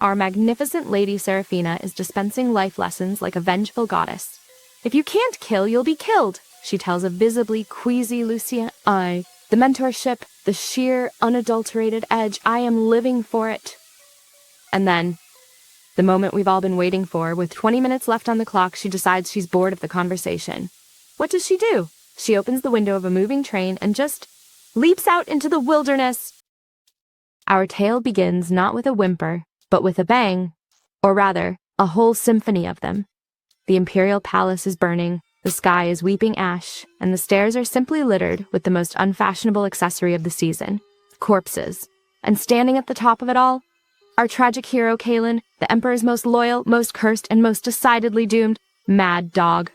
our magnificent Lady Seraphina is dispensing life lessons like a vengeful goddess. "If you can't kill, you'll be killed," she tells a visibly queasy Lucien. The mentorship, the sheer, unadulterated edge, I am living for it. And then, the moment we've all been waiting for, with 20 minutes left on the clock, she decides she's bored of the conversation. What does she do? She opens the window of a moving train and just leaps out into the wilderness. Our tale begins not with a whimper, but with a bang, or rather, a whole symphony of them. The imperial palace is burning, the sky is weeping ash, and the stairs are simply littered with the most unfashionable accessory of the season, corpses. And standing at the top of it all, our tragic hero Kalen, the Emperor's most loyal, most cursed, and most decidedly doomed, mad dog.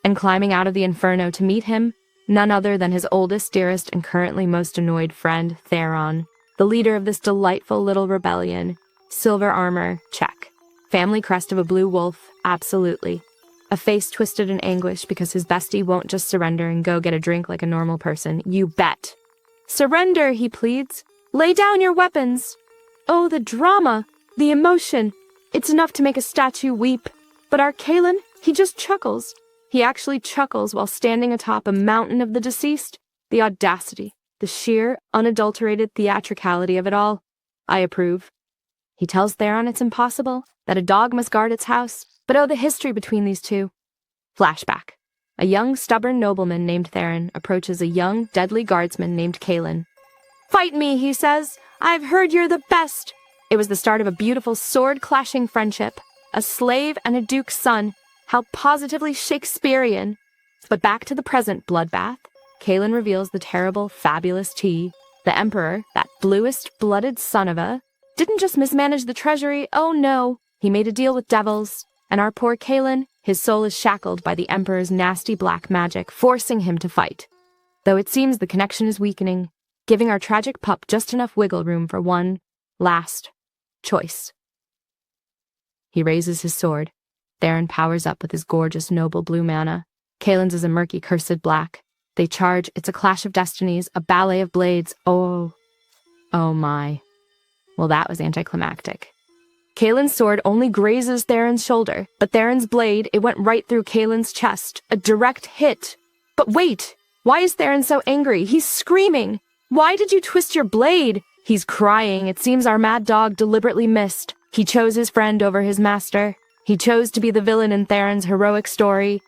And climbing out of the inferno to meet him, none other than his oldest, dearest, and currently most annoyed friend, Theron, the leader of this delightful little rebellion. Silver armor, check. Family crest of a blue wolf, absolutely. A face twisted in anguish because his bestie won't just surrender and go get a drink like a normal person, you bet. "Surrender," he pleads. "Lay down your weapons." Oh, the drama, the emotion. It's enough to make a statue weep. But our Kalen, he just chuckles. He actually chuckles while standing atop a mountain of the deceased. The audacity, the sheer, unadulterated theatricality of it all. I approve. He tells Theron it's impossible, that a dog must guard its house, but oh, the history between these two. Flashback. A young, stubborn nobleman named Theron approaches a young, deadly guardsman named Kalen. "Fight me," he says. "I've heard you're the best." It was the start of a beautiful sword-clashing friendship. A slave and a duke's son. How positively Shakespearean. But back to the present bloodbath. Kalen reveals the terrible, fabulous tea. The Emperor, that bluest, blooded son of a, didn't just mismanage the treasury, oh no. He made a deal with devils. And our poor Kalen, his soul is shackled by the Emperor's nasty black magic, forcing him to fight. Though it seems the connection is weakening, giving our tragic pup just enough wiggle room for one last choice. He raises his sword. Theron powers up with his gorgeous, noble blue mana. Kalen's is a murky, cursed black. They charge, it's a clash of destinies, a ballet of blades. Oh my. Well, that was anticlimactic. Kalen's sword only grazes Theron's shoulder, but Theron's blade, it went right through Kalen's chest. A direct hit. But wait! Why is Theron so angry? He's screaming! "Why did you twist your blade?" He's crying. It seems our mad dog deliberately missed. He chose his friend over his master. He chose to be the villain in Theron's heroic story.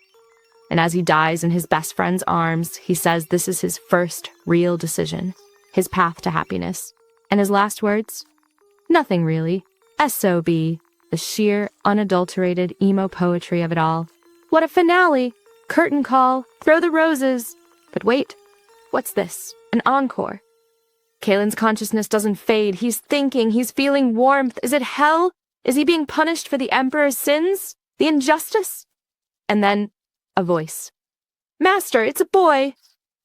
And as he dies in his best friend's arms, he says this is his first real decision. His path to happiness. And his last words? Nothing really. S.O.B. The sheer, unadulterated emo poetry of it all. What a finale! Curtain call. Throw the roses. But wait. What's this? An encore. Kalen's consciousness doesn't fade. He's thinking. He's feeling warmth. Is it hell? Is he being punished for the Emperor's sins? The injustice? And then, a voice. "Master, it's a boy."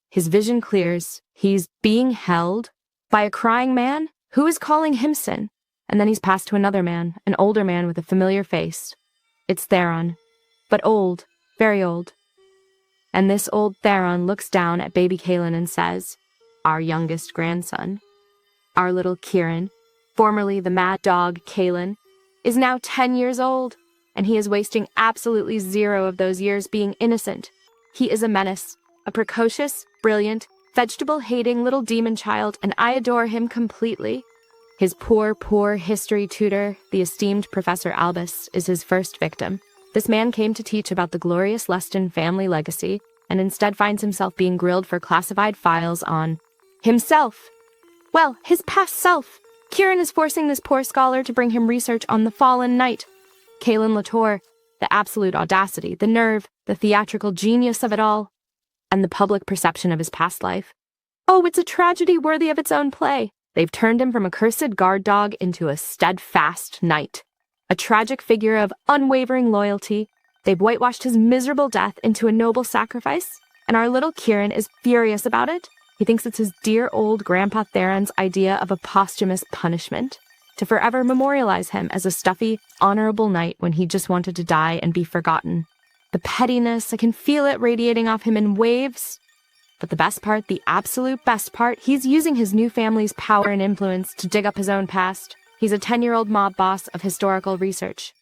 His vision clears. He's being held by a crying man who is calling him sin. And then he's passed to another man, an older man with a familiar face. It's Theron. But old, very old. And this old Theron looks down at baby Kalen and says, "Our youngest grandson, our little Kieran, formerly the mad dog Kalen, is now 10 years old, and he is wasting absolutely 0 of those years being innocent. He is a menace, a precocious, brilliant, vegetable-hating little demon child, and I adore him completely. His poor history tutor, the esteemed Professor Albus, is his first victim. This man came to teach about the glorious Leston family legacy, and instead finds himself being grilled for classified files on himself. Well, his past self. Kieran is forcing this poor scholar to bring him research on the fallen knight. Kalen Latour, the absolute audacity, the nerve, the theatrical genius of it all, and the public perception of his past life. Oh, it's a tragedy worthy of its own play. They've turned him from a cursed guard dog into a steadfast knight. A tragic figure of unwavering loyalty. They've whitewashed his miserable death into a noble sacrifice, and our little Kieran is furious about it. He thinks it's his dear old Grandpa Theron's idea of a posthumous punishment, to forever memorialize him as a stuffy, honorable knight when he just wanted to die and be forgotten. The pettiness, I can feel it radiating off him in waves. But the best part, the absolute best part, he's using his new family's power and influence to dig up his own past. He's a 10-year-old mob boss of historical research.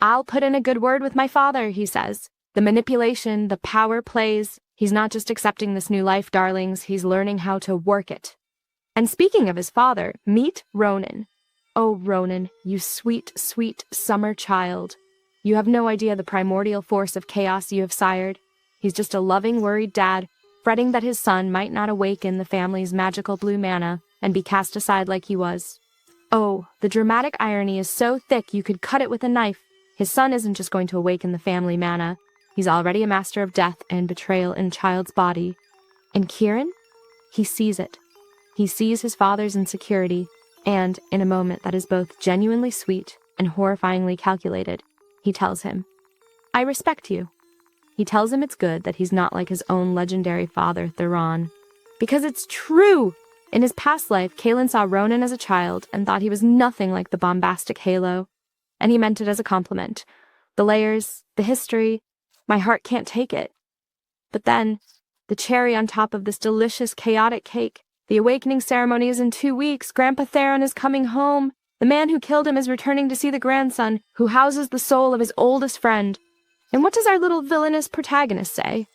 I'll put in a good word with my father, he says. The manipulation, the power plays. He's not just accepting this new life, darlings. He's learning how to work it. And speaking of his father, meet Ronan. Oh, Ronan, you sweet, sweet summer child. You have no idea the primordial force of chaos you have sired. He's just a loving, worried dad, fretting that his son might not awaken the family's magical blue mana and be cast aside like he was. Oh, the dramatic irony is so thick you could cut it with a knife. His son isn't just going to awaken the family mana. He's already a master of death and betrayal in child's body. And Kieran? He sees it. He sees his father's insecurity, and, in a moment that is both genuinely sweet and horrifyingly calculated, he tells him, I respect you. He tells him it's good that he's not like his own legendary father, Theron. Because it's true! In his past life, Kaelin saw Ronan as a child and thought he was nothing like the bombastic Halo. And he meant it as a compliment. The layers, the history, my heart can't take it. But then, the cherry on top of this delicious, chaotic cake, the awakening ceremony is in 2 weeks. Grandpa Theron is coming home. The man who killed him is returning to see the grandson, who houses the soul of his oldest friend. And what does our little villainous protagonist say?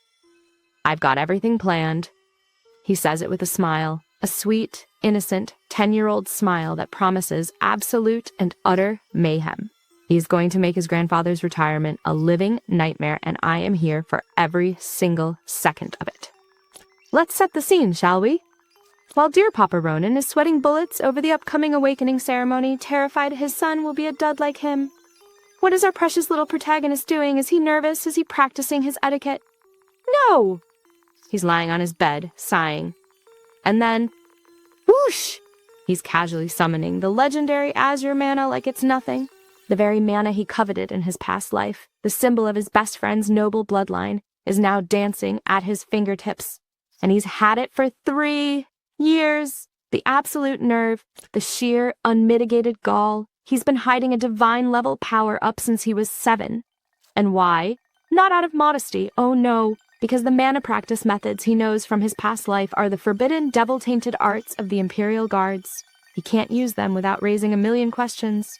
I've got everything planned. He says it with a smile, a sweet, innocent, 10-year-old smile that promises absolute and utter mayhem. He's going to make his grandfather's retirement a living nightmare, and I am here for every single second of it. Let's set the scene, shall we? While dear Papa Ronan is sweating bullets over the upcoming awakening ceremony, terrified his son will be a dud like him. What is our precious little protagonist doing? Is he nervous? Is he practicing his etiquette? No! He's lying on his bed, sighing. And then, whoosh! He's casually summoning the legendary azure mana like it's nothing. The very mana he coveted in his past life, the symbol of his best friend's noble bloodline, is now dancing at his fingertips. And he's had it for 3 years. The absolute nerve, the sheer, unmitigated gall. He's been hiding a divine-level power up since he was 7. And why? Not out of modesty, oh no, because the mana practice methods he knows from his past life are the forbidden, devil-tainted arts of the Imperial Guards. He can't use them without raising a million questions.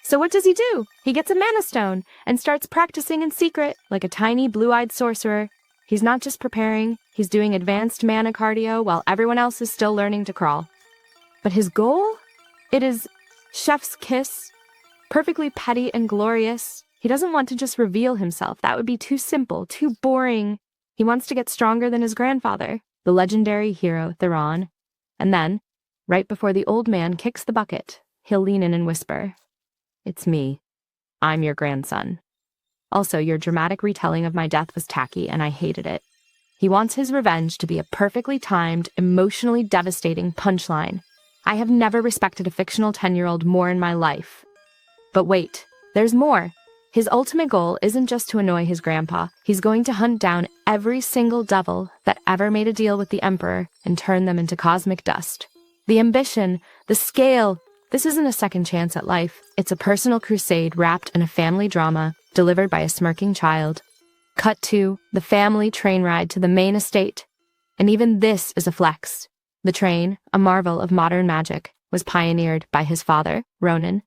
So what does he do? He gets a mana stone and starts practicing in secret, like a tiny blue-eyed sorcerer. He's not just preparing, he's doing advanced mana cardio while everyone else is still learning to crawl. But his goal? It is chef's kiss. Perfectly petty and glorious. He doesn't want to just reveal himself. That would be too simple, too boring. He wants to get stronger than his grandfather, the legendary hero Theron. And then, right before the old man kicks the bucket, he'll lean in and whisper, It's me. I'm your grandson. Also, your dramatic retelling of my death was tacky, and I hated it. He wants his revenge to be a perfectly timed, emotionally devastating punchline. I have never respected a fictional 10-year-old more in my life. But wait, there's more. His ultimate goal isn't just to annoy his grandpa. He's going to hunt down every single devil that ever made a deal with the Emperor and turn them into cosmic dust. The ambition, the scale. This isn't a second chance at life. It's a personal crusade wrapped in a family drama delivered by a smirking child. Cut to the family train ride to the main estate. And even this is a flex. The train, a marvel of modern magic, was pioneered by his father, Ronan.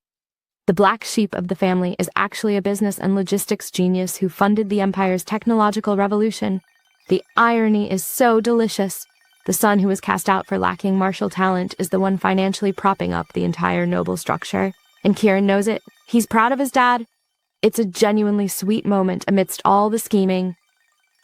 The black sheep of the family is actually a business and logistics genius who funded the Empire's technological revolution. The irony is so delicious. The son who was cast out for lacking martial talent is the one financially propping up the entire noble structure. And Kieran knows it. He's proud of his dad. It's a genuinely sweet moment amidst all the scheming.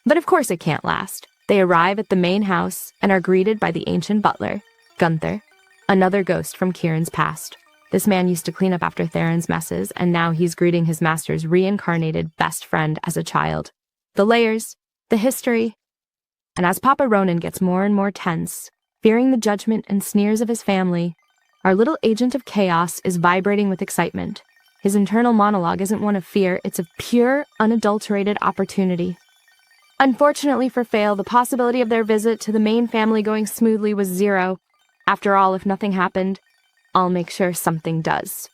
But of course it can't last. They arrive at the main house and are greeted by the ancient butler, Gunther, another ghost from Kieran's past. This man used to clean up after Theron's messes, and now he's greeting his master's reincarnated best friend as a child. The layers, the history. And as Papa Ronan gets more and more tense, fearing the judgment and sneers of his family, our little agent of chaos is vibrating with excitement. His internal monologue isn't one of fear, it's of pure, unadulterated opportunity. Unfortunately for Fail, the possibility of their visit to the main family going smoothly was 0. After all, if nothing happened, I'll make sure something does.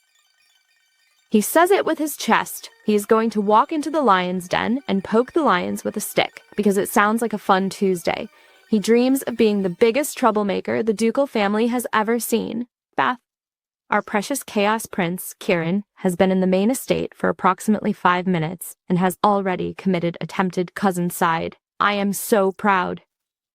He says it with his chest. He is going to walk into the lion's den and poke the lions with a stick, because it sounds like a fun Tuesday. He dreams of being the biggest troublemaker the ducal family has ever seen. Bath. Our precious Chaos Prince, Kieran, has been in the main estate for approximately 5 minutes and has already committed attempted cousin-side. I am so proud.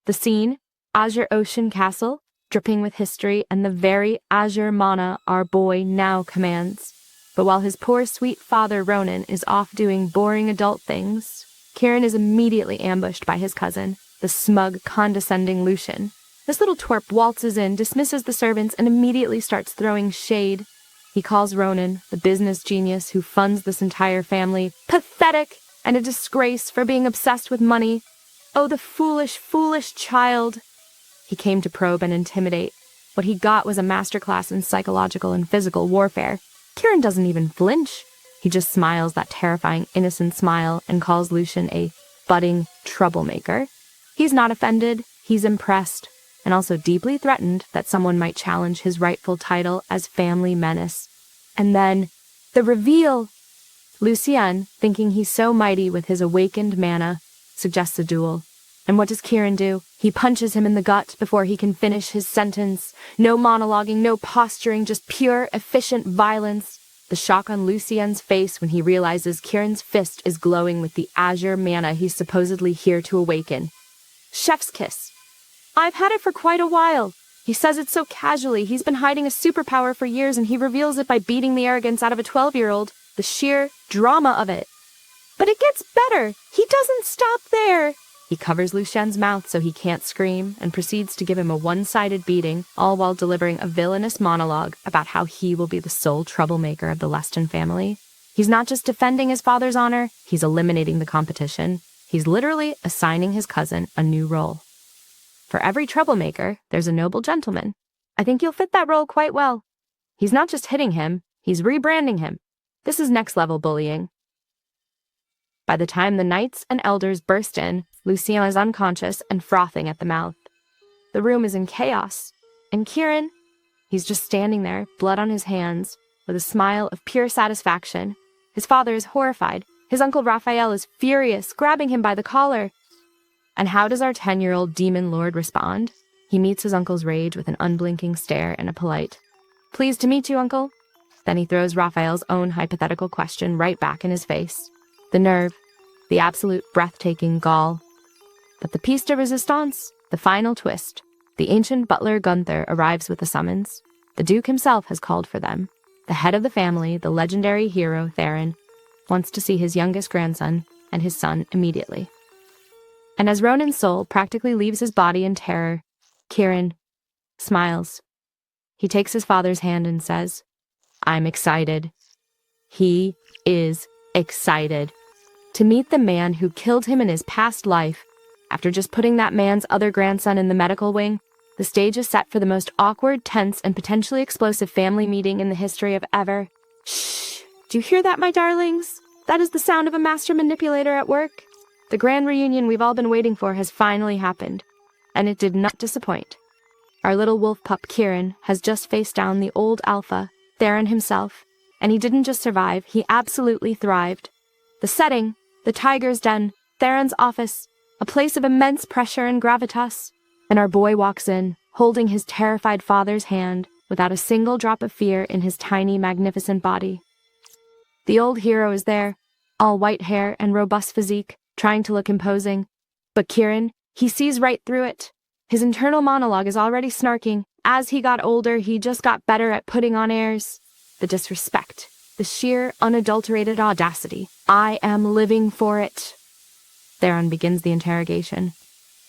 The scene, Azure Ocean Castle, dripping with history and the very Azure mana our boy now commands. But while his poor sweet father Ronan is off doing boring adult things, Kieran is immediately ambushed by his cousin, the smug, condescending Lucian. This little twerp waltzes in, dismisses the servants, and immediately starts throwing shade. He calls Ronan, the business genius who funds this entire family, pathetic and a disgrace for being obsessed with money. Oh, the foolish, foolish child. He came to probe and intimidate. What he got was a masterclass in psychological and physical warfare. Kieran doesn't even flinch. He just smiles that terrifying, innocent smile and calls Lucian a budding troublemaker. He's not offended, he's impressed, and also deeply threatened that someone might challenge his rightful title as family menace. And then, the reveal! Lucien, thinking he's so mighty with his awakened mana, suggests a duel. And what does Kieran do? He punches him in the gut before he can finish his sentence. No monologuing, no posturing, just pure, efficient violence. The shock on Lucien's face when he realizes Kieran's fist is glowing with the azure mana he's supposedly here to awaken. Chef's kiss. I've had it for quite a while. He says it so casually. He's been hiding a superpower for years and he reveals it by beating the arrogance out of a 12-year-old. The sheer drama of it. But it gets better. He doesn't stop there. He covers Lucien's mouth so he can't scream and proceeds to give him a one-sided beating, all while delivering a villainous monologue about how he will be the sole troublemaker of the Leston family. He's not just defending his father's honor, he's eliminating the competition. He's literally assigning his cousin a new role. For every troublemaker, there's a noble gentleman. I think you'll fit that role quite well. He's not just hitting him, he's rebranding him. This is next-level bullying. By the time the knights and elders burst in, Lucien is unconscious and frothing at the mouth. The room is in chaos, and Kieran, he's just standing there, blood on his hands, with a smile of pure satisfaction. His father is horrified. His uncle Raphael is furious, grabbing him by the collar. And how does our 10-year-old demon lord respond? He meets his uncle's rage with an unblinking stare and a polite, "Pleased to meet you, uncle." Then he throws Raphael's own hypothetical question right back in his face. The nerve, the absolute breathtaking gall. But the piece de resistance, the final twist. The ancient butler Gunther arrives with the summons. The Duke himself has called for them. The head of the family, the legendary hero Theron, wants to see his youngest grandson and his son immediately. And as Ronan's soul practically leaves his body in terror, Kieran smiles. He takes his father's hand and says, "I'm excited." He is excited to meet the man who killed him in his past life. After just putting that man's other grandson in the medical wing, the stage is set for the most awkward, tense, and potentially explosive family meeting in the history of ever. Shh! Do you hear that, my darlings? That is the sound of a master manipulator at work. The grand reunion we've all been waiting for has finally happened, and it did not disappoint. Our little wolf pup Kieran has just faced down the old alpha, Theron himself, and he didn't just survive, he absolutely thrived. The setting, the tiger's den, Theron's office, a place of immense pressure and gravitas, and our boy walks in, holding his terrified father's hand, without a single drop of fear in his tiny, magnificent body. The old hero is there, all white hair and robust physique, trying to look imposing. But Kieran, he sees right through it. His internal monologue is already snarking. As he got older, he just got better at putting on airs. The disrespect, the sheer, unadulterated audacity. I am living for it. Theron begins the interrogation.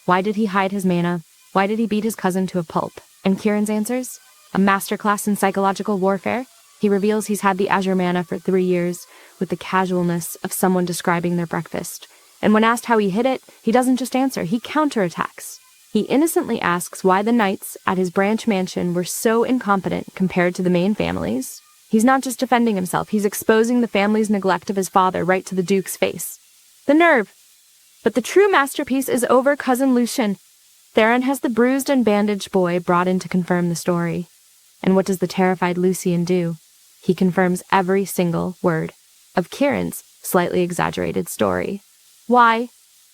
Why did he hide his mana? Why did he beat his cousin to a pulp? And Kieran's answers? A masterclass in psychological warfare? He reveals he's had the azure mana for 3 years, with the casualness of someone describing their breakfast. And when asked how he hid it, he doesn't just answer, he counterattacks. He innocently asks why the knights at his branch mansion were so incompetent compared to the main families. He's not just defending himself, he's exposing the family's neglect of his father right to the Duke's face. The nerve! But the true masterpiece is over cousin Lucian. Theron has the bruised and bandaged boy brought in to confirm the story. And what does the terrified Lucien do? He confirms every single word of Kieran's slightly exaggerated story. Why?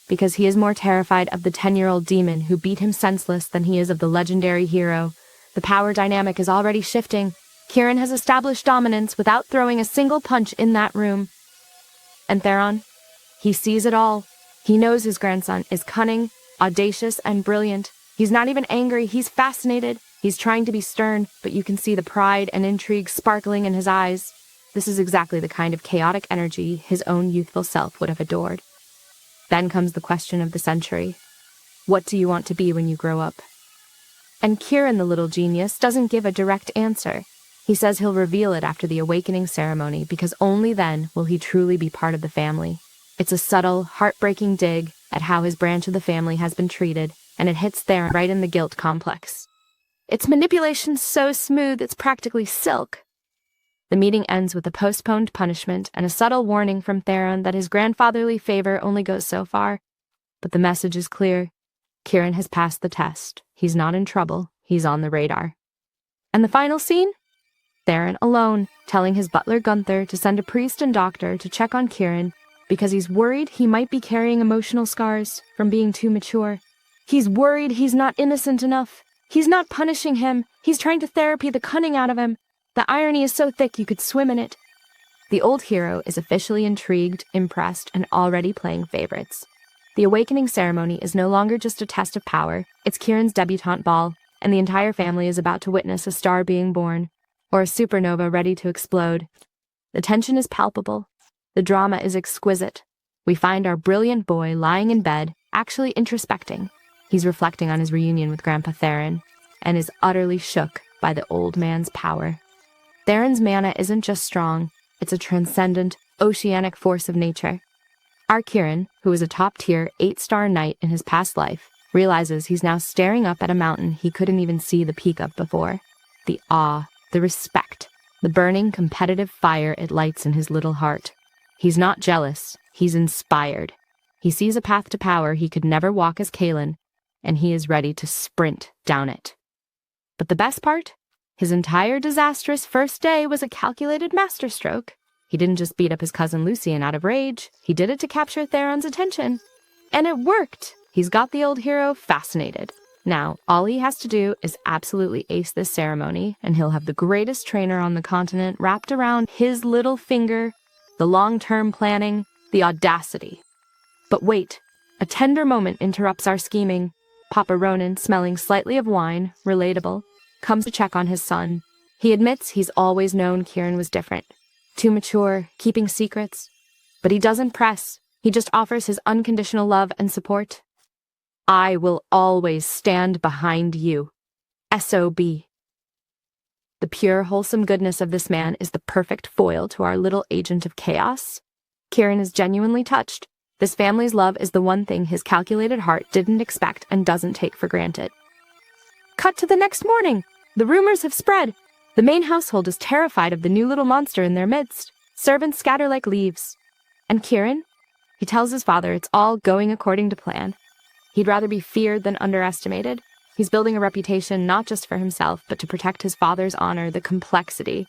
Because he is more terrified of the 10-year-old demon who beat him senseless than he is of the legendary hero. The power dynamic is already shifting. Kieran has established dominance without throwing a single punch in that room. And Theron? He sees it all. He knows his grandson is cunning, audacious, and brilliant. He's not even angry, he's fascinated. He's trying to be stern, but you can see the pride and intrigue sparkling in his eyes. This is exactly the kind of chaotic energy his own youthful self would have adored. Then comes the question of the century. What do you want to be when you grow up? And Kieran, the little genius, doesn't give a direct answer. He says he'll reveal it after the awakening ceremony because only then will he truly be part of the family. It's a subtle, heartbreaking dig at how his branch of the family has been treated, and it hits Theron right in the guilt complex. Its manipulation so smooth it's practically silk. The meeting ends with a postponed punishment and a subtle warning from Theron that his grandfatherly favor only goes so far. But the message is clear. Kieran has passed the test. He's not in trouble. He's on the radar. And the final scene? Theron alone, telling his butler Gunther to send a priest and doctor to check on Kieran because he's worried he might be carrying emotional scars from being too mature. He's worried he's not innocent enough. He's not punishing him. He's trying to therapy the cunning out of him. The irony is so thick you could swim in it. The old hero is officially intrigued, impressed, and already playing favorites. The awakening ceremony is no longer just a test of power. It's Kieran's debutante ball, and the entire family is about to witness a star being born, or a supernova ready to explode. The tension is palpable. The drama is exquisite. We find our brilliant boy lying in bed, actually introspecting. He's reflecting on his reunion with Grandpa Theron, and is utterly shook by the old man's power. Theron's mana isn't just strong, it's a transcendent, oceanic force of nature. Our Kieran, who was a top-tier 8-star knight in his past life, realizes he's now staring up at a mountain he couldn't even see the peak of before. The awe, the respect, the burning competitive fire it lights in his little heart. He's not jealous, he's inspired. He sees a path to power he could never walk as Kaelin, and he is ready to sprint down it. But the best part? His entire disastrous first day was a calculated masterstroke. He didn't just beat up his cousin Lucian out of rage, he did it to capture Theron's attention. And it worked! He's got the old hero fascinated. Now, all he has to do is absolutely ace this ceremony, and he'll have the greatest trainer on the continent wrapped around his little finger, the long-term planning, the audacity. But wait, a tender moment interrupts our scheming. Papa Ronan, smelling slightly of wine, relatable, comes to check on his son. He admits he's always known Kieran was different. Too mature, keeping secrets. But he doesn't press. He just offers his unconditional love and support. I will always stand behind you. S.O.B. The pure, wholesome goodness of this man is the perfect foil to our little agent of chaos. Kieran is genuinely touched. This family's love is the one thing his calculated heart didn't expect and doesn't take for granted. Cut to the next morning. The rumors have spread. The main household is terrified of the new little monster in their midst. Servants scatter like leaves. And Kieran? He tells his father it's all going according to plan. He'd rather be feared than underestimated. He's building a reputation not just for himself, but to protect his father's honor, the complexity.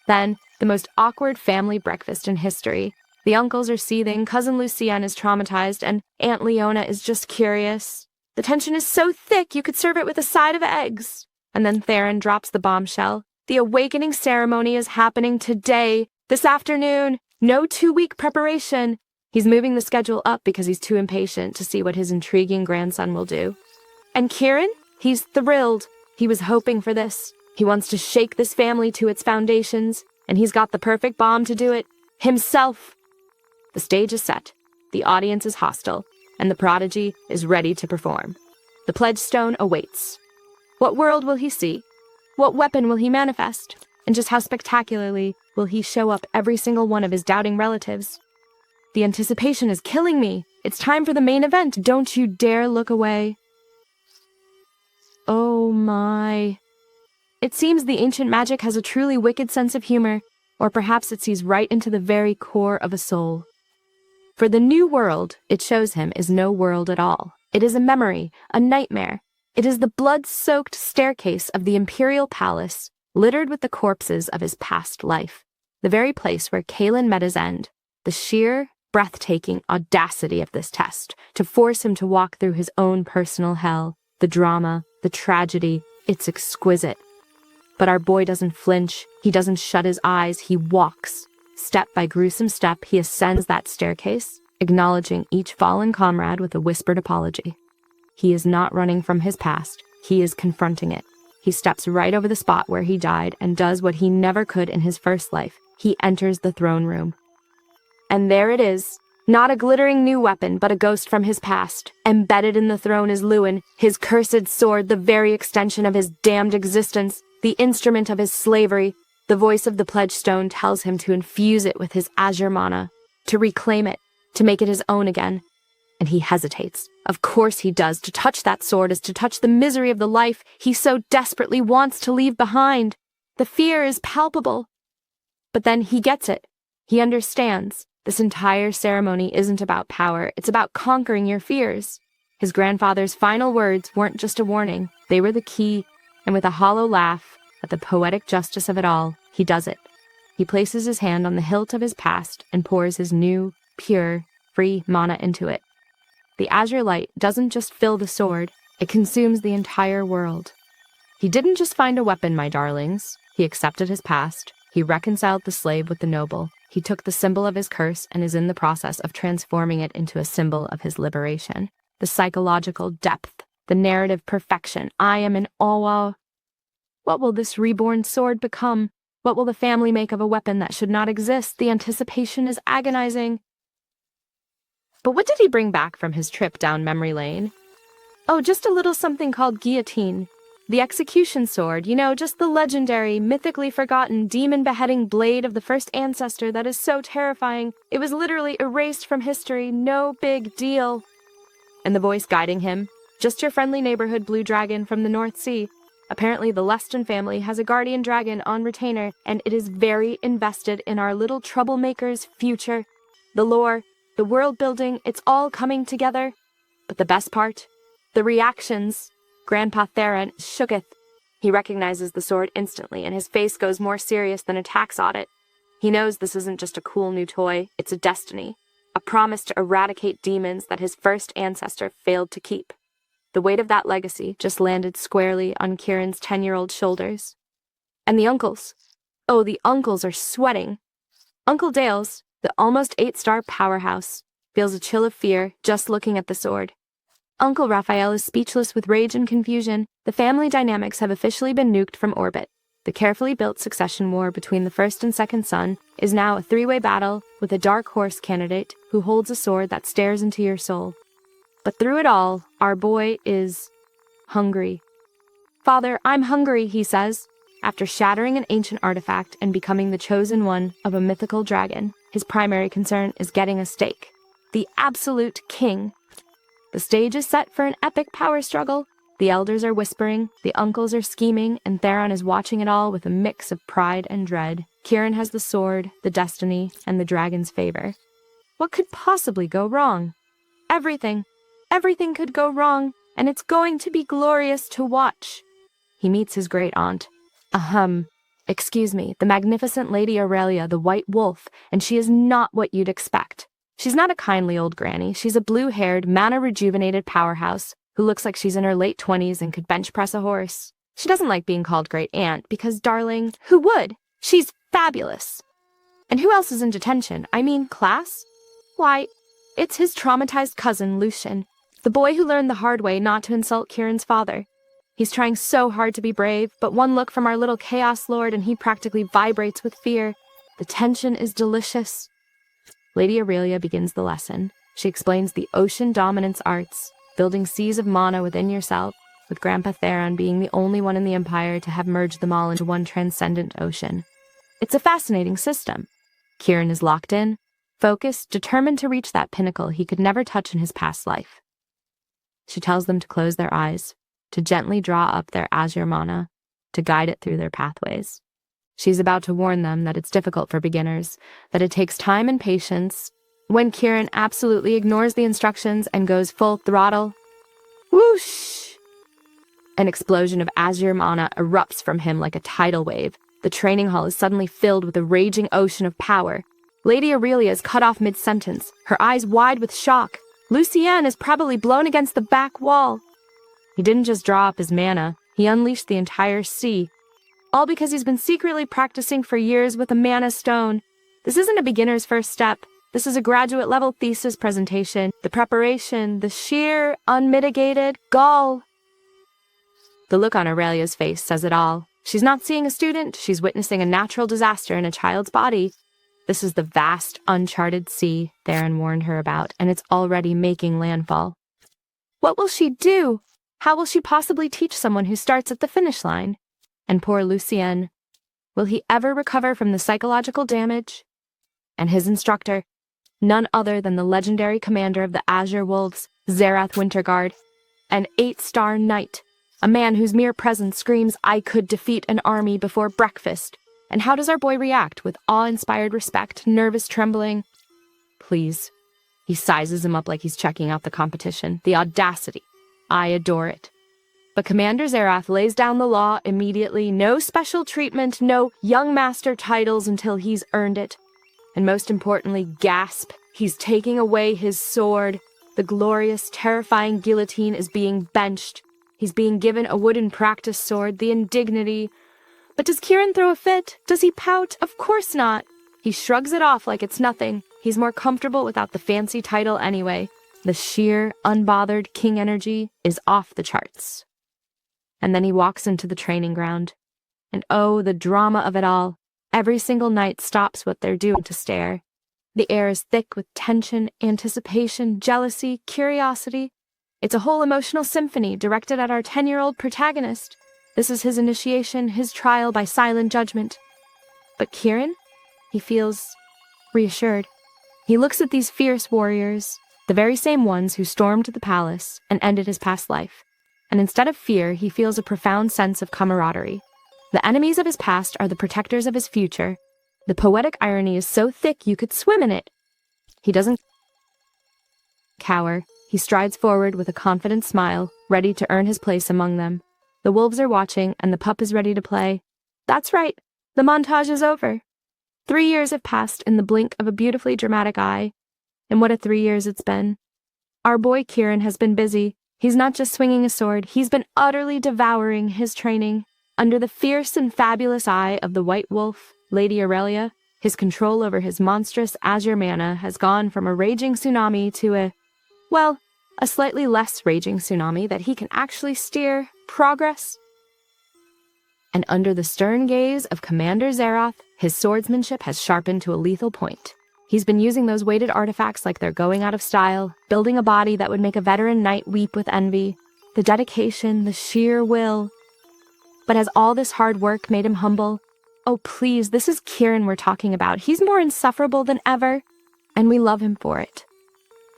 Then, the most awkward family breakfast in history. The uncles are seething, Cousin Lucienne is traumatized, and Aunt Leona is just curious. The tension is so thick you could serve it with a side of eggs. And then Theron drops the bombshell. The awakening ceremony is happening today, this afternoon. No 2-week preparation. He's moving the schedule up because he's too impatient to see what his intriguing grandson will do. And Kieran? He's thrilled. He was hoping for this. He wants to shake this family to its foundations, and he's got the perfect bomb to do it. Himself. The stage is set. The audience is hostile, and the prodigy is ready to perform. The pledge stone awaits. What world will he see? What weapon will he manifest? And just how spectacularly will he show up every single one of his doubting relatives? The anticipation is killing me. It's time for the main event. Don't you dare look away. Oh my. It seems the ancient magic has a truly wicked sense of humor, or perhaps it sees right into the very core of a soul. For the new world, it shows him, is no world at all. It is a memory, a nightmare. It is the blood-soaked staircase of the imperial palace, littered with the corpses of his past life. The very place where Kaelin met his end. The sheer, breathtaking audacity of this test, to force him to walk through his own personal hell. The drama, the tragedy, it's exquisite. But our boy doesn't flinch. He doesn't shut his eyes. He walks. Step by gruesome step, he ascends that staircase, acknowledging each fallen comrade with a whispered apology. He is not running from his past. He is confronting it. He steps right over the spot where he died and does what he never could in his first life. He enters the throne room. And there it is. Not a glittering new weapon, but a ghost from his past. Embedded in the throne is Lewin, his cursed sword, the very extension of his damned existence, the instrument of his slavery. The voice of the pledge stone tells him to infuse it with his azure mana, to reclaim it, to make it his own again. And he hesitates. Of course he does. To touch that sword is to touch the misery of the life he so desperately wants to leave behind. The fear is palpable. But then he gets it. He understands. This entire ceremony isn't about power. It's about conquering your fears. His grandfather's final words weren't just a warning. They were the key. And with a hollow laugh at the poetic justice of it all, he does it. He places his hand on the hilt of his past and pours his new, pure, free mana into it. The azure light doesn't just fill the sword, it consumes the entire world. He didn't just find a weapon, my darlings. He accepted his past. He reconciled the slave with the noble. He took the symbol of his curse and is in the process of transforming it into a symbol of his liberation. The psychological depth, the narrative perfection. I am in awe. What will this reborn sword become? What will the family make of a weapon that should not exist? The anticipation is agonizing. But what did he bring back from his trip down memory lane? Oh, just a little something called guillotine. The execution sword, just the legendary, mythically forgotten, demon-beheading blade of the first ancestor that is so terrifying. It was literally erased from history. No big deal. And the voice guiding him, just your friendly neighborhood blue dragon from the North Sea. Apparently the Leston family has a guardian dragon on retainer, and it is very invested in our little troublemaker's future. The lore, the world building, it's all coming together. But the best part? The reactions. Grandpa Theron shooketh. He recognizes the sword instantly, and his face goes more serious than a tax audit. He knows this isn't just a cool new toy, it's a destiny. A promise to eradicate demons that his first ancestor failed to keep. The weight of that legacy just landed squarely on Kieran's 10-year-old shoulders. And the uncles. Oh, the uncles are sweating. Uncle Dale's, the almost 8-star powerhouse, feels a chill of fear just looking at the sword. Uncle Raphael is speechless with rage and confusion. The family dynamics have officially been nuked from orbit. The carefully built succession war between the first and second son is now a 3-way battle with a dark horse candidate who holds a sword that stares into your soul. But through it all, our boy is hungry. Father, I'm hungry, he says. After shattering an ancient artifact and becoming the chosen one of a mythical dragon, his primary concern is getting a stake. The absolute king. The stage is set for an epic power struggle. The elders are whispering, the uncles are scheming, and Theron is watching it all with a mix of pride and dread. Kieran has the sword, the destiny, and the dragon's favor. What could possibly go wrong? Everything. Everything could go wrong, and it's going to be glorious to watch. He meets his great-aunt. Excuse me, the magnificent Lady Aurelia, the White Wolf, and she is not what you'd expect. She's not a kindly old granny. She's a blue-haired, mana-rejuvenated powerhouse who looks like she's in her late 20s and could bench press a horse. She doesn't like being called great-aunt because, darling, who would? She's fabulous. And who else is in detention? I mean, class? Why, it's his traumatized cousin, Lucian, the boy who learned the hard way not to insult Kieran's father. He's trying so hard to be brave, but one look from our little Chaos Lord and he practically vibrates with fear. The tension is delicious. Lady Aurelia begins the lesson. She explains the ocean dominance arts, building seas of mana within yourself, with Grandpa Theron being the only one in the Empire to have merged them all into one transcendent ocean. It's a fascinating system. Kieran is locked in, focused, determined to reach that pinnacle he could never touch in his past life. She tells them to close their eyes, to gently draw up their azure mana, to guide it through their pathways. She's about to warn them that it's difficult for beginners, that it takes time and patience. When Kieran absolutely ignores the instructions and goes full throttle, whoosh! An explosion of azure mana erupts from him like a tidal wave. The training hall is suddenly filled with a raging ocean of power. Lady Aurelia is cut off mid-sentence, her eyes wide with shock. Lucienne is probably blown against the back wall. He didn't just draw up his mana, he unleashed the entire sea. All because he's been secretly practicing for years with a mana stone. This isn't a beginner's first step. This is a graduate-level thesis presentation. The preparation, the sheer, unmitigated gall. The look on Aurelia's face says it all. She's not seeing a student, she's witnessing a natural disaster in a child's body. This is the vast, uncharted sea Theron warned her about, and it's already making landfall. What will she do? How will she possibly teach someone who starts at the finish line? And poor Lucien, will he ever recover from the psychological damage? And his instructor, none other than the legendary commander of the Azure Wolves, Zerath Winterguard, an 8-star knight, a man whose mere presence screams, "I could defeat an army before breakfast." And how does our boy react? With awe-inspired respect, nervous trembling? Please. He sizes him up like he's checking out the competition. The audacity. I adore it. But Commander Zerath lays down the law immediately. No special treatment, no young master titles until he's earned it. And most importantly, gasp, he's taking away his sword. The glorious, terrifying guillotine is being benched. He's being given a wooden practice sword, the indignity. But does Kieran throw a fit? Does he pout? Of course not. He shrugs it off like it's nothing. He's more comfortable without the fancy title anyway. The sheer, unbothered king energy is off the charts. And then he walks into the training ground. And oh, the drama of it all. Every single knight stops what they're doing to stare. The air is thick with tension, anticipation, jealousy, curiosity. It's a whole emotional symphony directed at our 10-year-old protagonist. This is his initiation, his trial by silent judgment. But Kieran? He feels reassured. He looks at these fierce warriors, the very same ones who stormed the palace and ended his past life. And instead of fear, he feels a profound sense of camaraderie. The enemies of his past are the protectors of his future. The poetic irony is so thick you could swim in it. He doesn't cower. He strides forward with a confident smile, ready to earn his place among them. The wolves are watching, and the pup is ready to play. That's right. The montage is over. 3 years have passed in the blink of a beautifully dramatic eye. And what a 3 years it's been. Our boy Kieran has been busy. He's not just swinging a sword, he's been utterly devouring his training. Under the fierce and fabulous eye of the White Wolf, Lady Aurelia, his control over his monstrous azure mana has gone from a raging tsunami to a slightly less raging tsunami that he can actually steer progress. And under the stern gaze of Commander Zerath, his swordsmanship has sharpened to a lethal point. He's been using those weighted artifacts like they're going out of style, building a body that would make a veteran knight weep with envy. The dedication, the sheer will. But has all this hard work made him humble? Oh, please, this is Kieran we're talking about. He's more insufferable than ever, and we love him for it.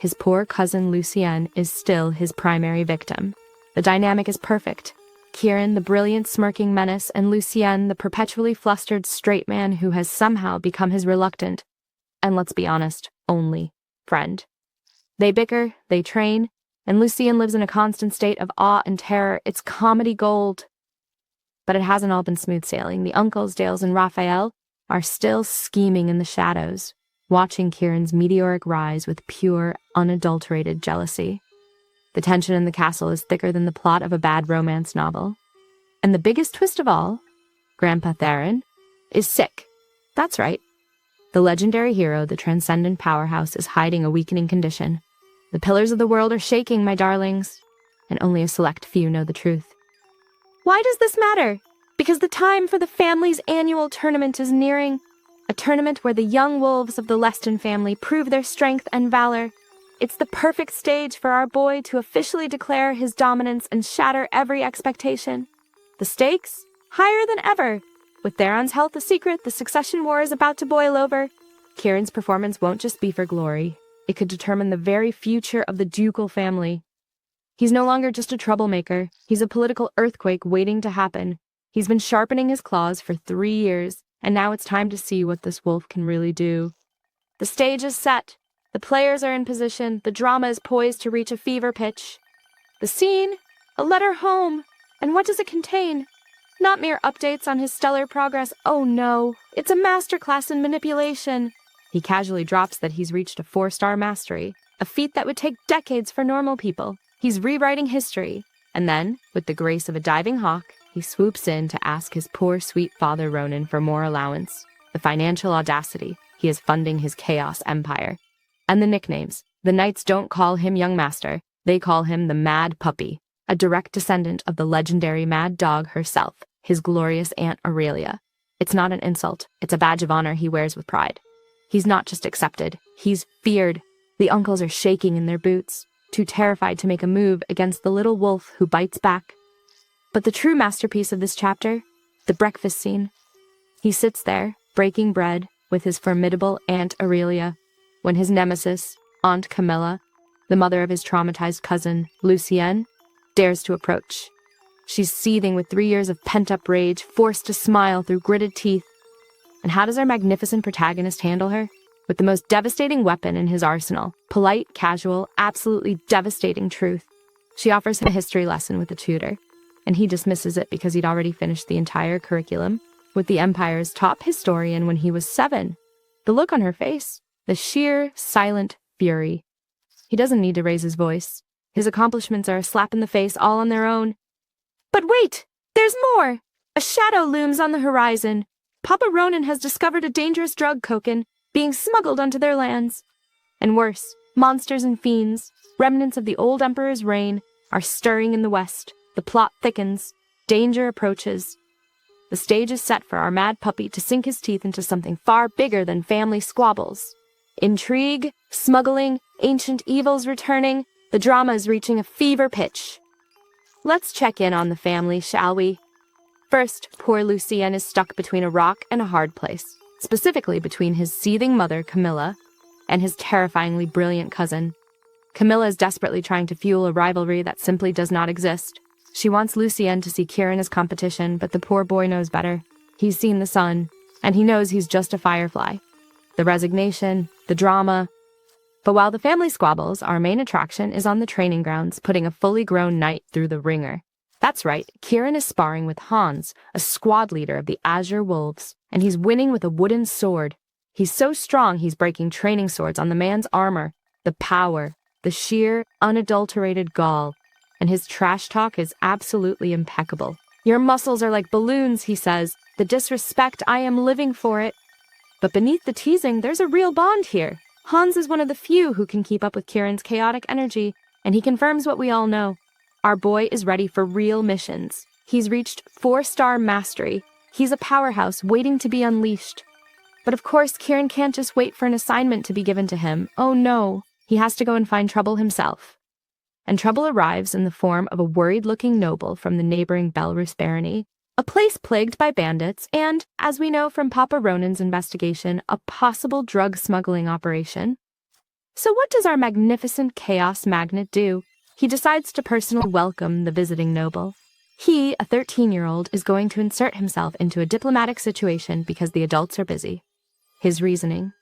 His poor cousin Lucien is still his primary victim. The dynamic is perfect. Kieran, the brilliant, smirking menace, and Lucien, the perpetually flustered straight man who has somehow become his reluctant, and let's be honest, only friend. They bicker, they train, and Lucien lives in a constant state of awe and terror. It's comedy gold. But it hasn't all been smooth sailing. The uncles, Dales, and Raphael are still scheming in the shadows, watching Kieran's meteoric rise with pure, unadulterated jealousy. The tension in the castle is thicker than the plot of a bad romance novel. And the biggest twist of all, Grandpa Theron, is sick. That's right. The legendary hero, the transcendent powerhouse, is hiding a weakening condition. The pillars of the world are shaking, my darlings, and only a select few know the truth. Why does this matter? Because the time for the family's annual tournament is nearing. A tournament where the young wolves of the Leston family prove their strength and valor. It's the perfect stage for our boy to officially declare his dominance and shatter every expectation. The stakes? Higher than ever. With Theron's health a secret, the succession war is about to boil over. Kieran's performance won't just be for glory. It could determine the very future of the ducal family. He's no longer just a troublemaker. He's a political earthquake waiting to happen. He's been sharpening his claws for 3 years, and now it's time to see what this wolf can really do. The stage is set. The players are in position. The drama is poised to reach a fever pitch. The scene? A letter home. And what does it contain? Not mere updates on his stellar progress. Oh no, it's a masterclass in manipulation. He casually drops that he's reached a 4-star mastery, a feat that would take decades for normal people. He's rewriting history. And then, with the grace of a diving hawk, he swoops in to ask his poor, sweet father Ronan for more allowance. The financial audacity. He is funding his chaos empire. And the nicknames. The knights don't call him young master. They call him the Mad Puppy, a direct descendant of the legendary Mad Dog herself, his glorious Aunt Aurelia. It's not an insult. It's a badge of honor he wears with pride. He's not just accepted. He's feared. The uncles are shaking in their boots, too terrified to make a move against the little wolf who bites back. But the true masterpiece of this chapter, the breakfast scene. He sits there, breaking bread, with his formidable Aunt Aurelia, when his nemesis, Aunt Camilla, the mother of his traumatized cousin, Lucienne, dares to approach. She's seething with 3 years of pent-up rage, forced to smile through gritted teeth. And how does our magnificent protagonist handle her? With the most devastating weapon in his arsenal. Polite, casual, absolutely devastating truth. She offers him a history lesson with a tutor, and he dismisses it because he'd already finished the entire curriculum with the Empire's top historian when he was 7. The look on her face, the sheer, silent fury. He doesn't need to raise his voice. His accomplishments are a slap in the face all on their own. But wait! There's more! A shadow looms on the horizon. Papa Ronan has discovered a dangerous drug koken being smuggled onto their lands. And worse, monsters and fiends, remnants of the old Emperor's reign, are stirring in the west. The plot thickens. Danger approaches. The stage is set for our mad puppy to sink his teeth into something far bigger than family squabbles. Intrigue, smuggling, ancient evils returning, the drama is reaching a fever pitch. Let's check in on the family, shall we? First, poor Lucienne is stuck between a rock and a hard place, specifically between his seething mother, Camilla, and his terrifyingly brilliant cousin. Camilla is desperately trying to fuel a rivalry that simply does not exist. She wants Lucienne to see Kieran as competition, but the poor boy knows better. He's seen the sun, and he knows he's just a firefly. The resignation, the drama. But while the family squabbles, our main attraction is on the training grounds, putting a fully grown knight through the ringer. That's right, Kieran is sparring with Hans, a squad leader of the Azure Wolves, and he's winning with a wooden sword. He's so strong he's breaking training swords on the man's armor. The power, the sheer, unadulterated gall. And his trash talk is absolutely impeccable. Your muscles are like balloons, he says. The disrespect, I am living for it. But beneath the teasing, there's a real bond here. Hans is one of the few who can keep up with Kieran's chaotic energy, and he confirms what we all know. Our boy is ready for real missions. He's reached 4-star mastery. He's a powerhouse waiting to be unleashed. But of course, Kieran can't just wait for an assignment to be given to him. Oh no, he has to go and find trouble himself. And trouble arrives in the form of a worried-looking noble from the neighboring Belrus barony, a place plagued by bandits, and, as we know from Papa Ronan's investigation, a possible drug smuggling operation. So what does our magnificent chaos magnet do? He decides to personally welcome the visiting noble. He, a 13-year-old, is going to insert himself into a diplomatic situation because the adults are busy. His reasoning.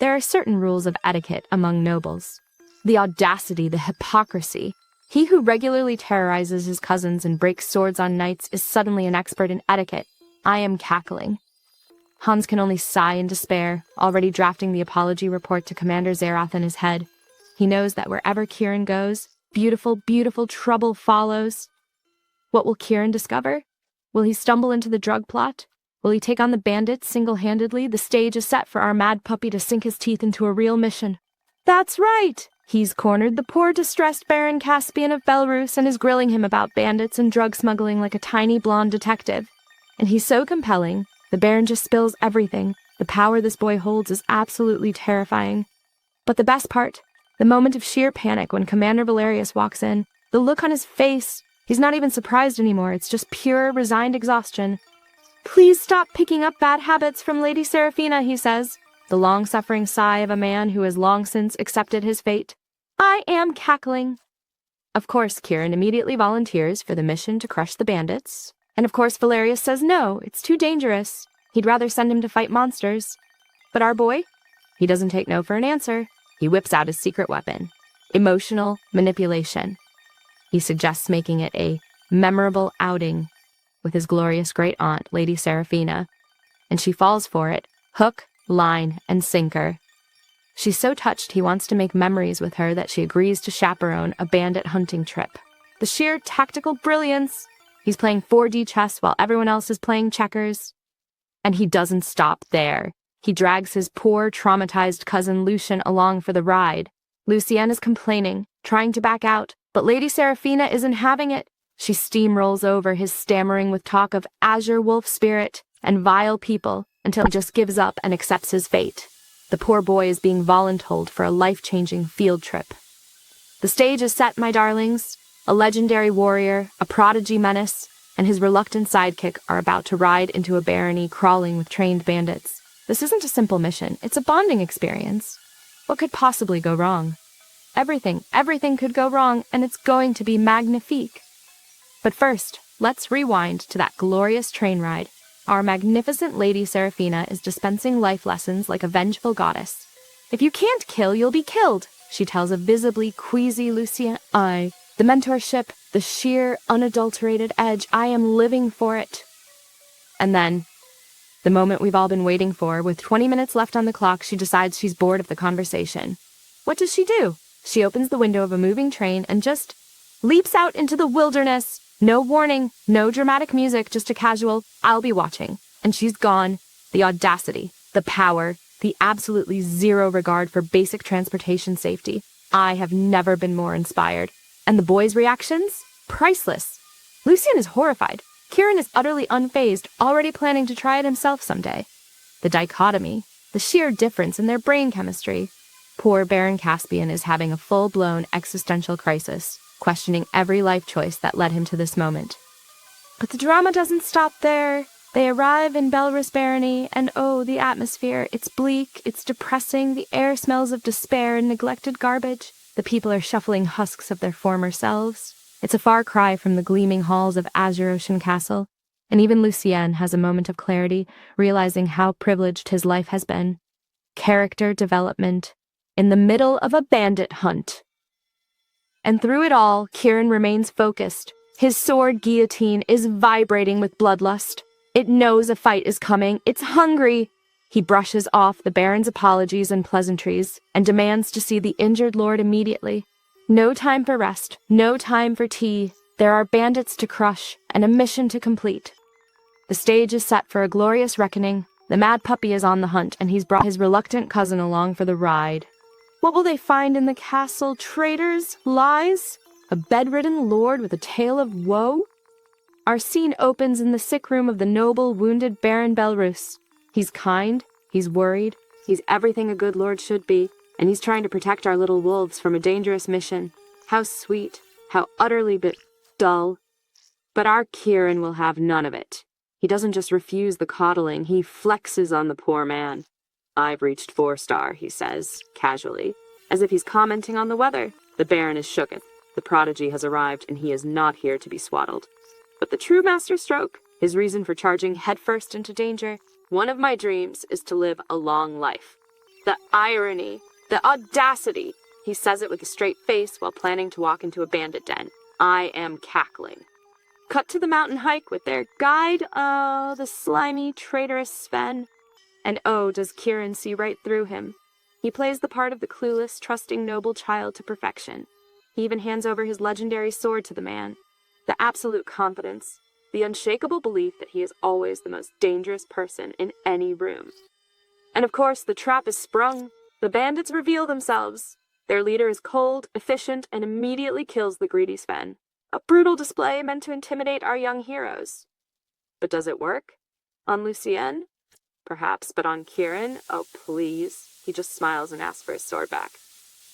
There are certain rules of etiquette among nobles. The audacity, the hypocrisy. He who regularly terrorizes his cousins and breaks swords on knights is suddenly an expert in etiquette. I am cackling. Hans can only sigh in despair, already drafting the apology report to Commander Zerath in his head. He knows that wherever Kieran goes, beautiful, beautiful trouble follows. What will Kieran discover? Will he stumble into the drug plot? Will he take on the bandits single-handedly? The stage is set for our mad puppy to sink his teeth into a real mission. That's right! He's cornered the poor distressed Baron Caspian of Belrus and is grilling him about bandits and drug smuggling like a tiny blonde detective. And he's so compelling, the Baron just spills everything. The power this boy holds is absolutely terrifying. But the best part, the moment of sheer panic when Commander Valerius walks in, the look on his face, he's not even surprised anymore, it's just pure, resigned exhaustion. Please stop picking up bad habits from Lady Seraphina, he says, the long-suffering sigh of a man who has long since accepted his fate. I am cackling. Of course, Kieran immediately volunteers for the mission to crush the bandits. And of course, Valerius says no, it's too dangerous. He'd rather send him to fight monsters. But our boy? He doesn't take no for an answer. He whips out his secret weapon. Emotional manipulation. He suggests making it a memorable outing with his glorious great-aunt, Lady Seraphina. And she falls for it, hook, line, and sinker. She's so touched he wants to make memories with her that she agrees to chaperone a bandit hunting trip. The sheer tactical brilliance! He's playing 4D chess while everyone else is playing checkers. And he doesn't stop there. He drags his poor, traumatized cousin Lucien along for the ride. Lucienne is complaining, trying to back out, but Lady Seraphina isn't having it. She steamrolls over his stammering with talk of azure wolf spirit and vile people until he just gives up and accepts his fate. The poor boy is being voluntold for a life-changing field trip. The stage is set, my darlings. A legendary warrior, a prodigy menace, and his reluctant sidekick are about to ride into a barony crawling with trained bandits. This isn't a simple mission, it's a bonding experience. What could possibly go wrong? Everything could go wrong, and it's going to be magnifique. But first, let's rewind to that glorious train ride. Our magnificent Lady Seraphina is dispensing life lessons like a vengeful goddess. If you can't kill, you'll be killed, she tells a visibly queasy Lucien. The mentorship, the sheer, unadulterated edge, I am living for it. And then, the moment we've all been waiting for, with 20 minutes left on the clock, she decides she's bored of the conversation. What does she do? She opens the window of a moving train and just leaps out into the wilderness. No warning, no dramatic music, just a casual, I'll be watching. And she's gone. The audacity, the power, the absolutely zero regard for basic transportation safety. I have never been more inspired. And the boys' reactions? Priceless. Lucien is horrified. Kieran is utterly unfazed, already planning to try it himself someday. The dichotomy, the sheer difference in their brain chemistry. Poor Baron Caspian is having a full-blown existential crisis, questioning every life choice that led him to this moment. But the drama doesn't stop there. They arrive in Belrus Barony, and oh, the atmosphere. It's bleak, it's depressing, the air smells of despair and neglected garbage. The people are shuffling husks of their former selves. It's a far cry from the gleaming halls of Azure Ocean Castle, and even Lucien has a moment of clarity, realizing how privileged his life has been. Character development in the middle of a bandit hunt. And through it all, Kieran remains focused. His sword guillotine is vibrating with bloodlust. It knows a fight is coming. It's hungry. He brushes off the Baron's apologies and pleasantries and demands to see the injured lord immediately. No time for rest, no time for tea. There are bandits to crush and a mission to complete. The stage is set for a glorious reckoning. The mad puppy is on the hunt, and he's brought his reluctant cousin along for the ride. What will they find in the castle? Traitors? Lies? A bedridden lord with a tale of woe? Our scene opens in the sick room of the noble, wounded Baron Belrus. He's kind, he's worried, he's everything a good lord should be, and he's trying to protect our little wolves from a dangerous mission. How sweet, how utterly dull. But our Kieran will have none of it. He doesn't just refuse the coddling, he flexes on the poor man. I've reached 4-star, he says, casually, as if he's commenting on the weather. The Baron is shooketh. The prodigy has arrived, and he is not here to be swaddled. But the true masterstroke, his reason for charging headfirst into danger, one of my dreams is to live a long life. The irony, the audacity. He says it with a straight face while planning to walk into a bandit den. I am cackling. Cut to the mountain hike with their guide, the slimy, traitorous Sven. And oh, does Kieran see right through him. He plays the part of the clueless, trusting noble child to perfection. He even hands over his legendary sword to the man. The absolute confidence, the unshakable belief that he is always the most dangerous person in any room. And of course, the trap is sprung. The bandits reveal themselves. Their leader is cold, efficient, and immediately kills the greedy Sven. A brutal display meant to intimidate our young heroes. But does it work? On Lucien? Perhaps, but on Kieran? Oh, please. He just smiles and asks for his sword back.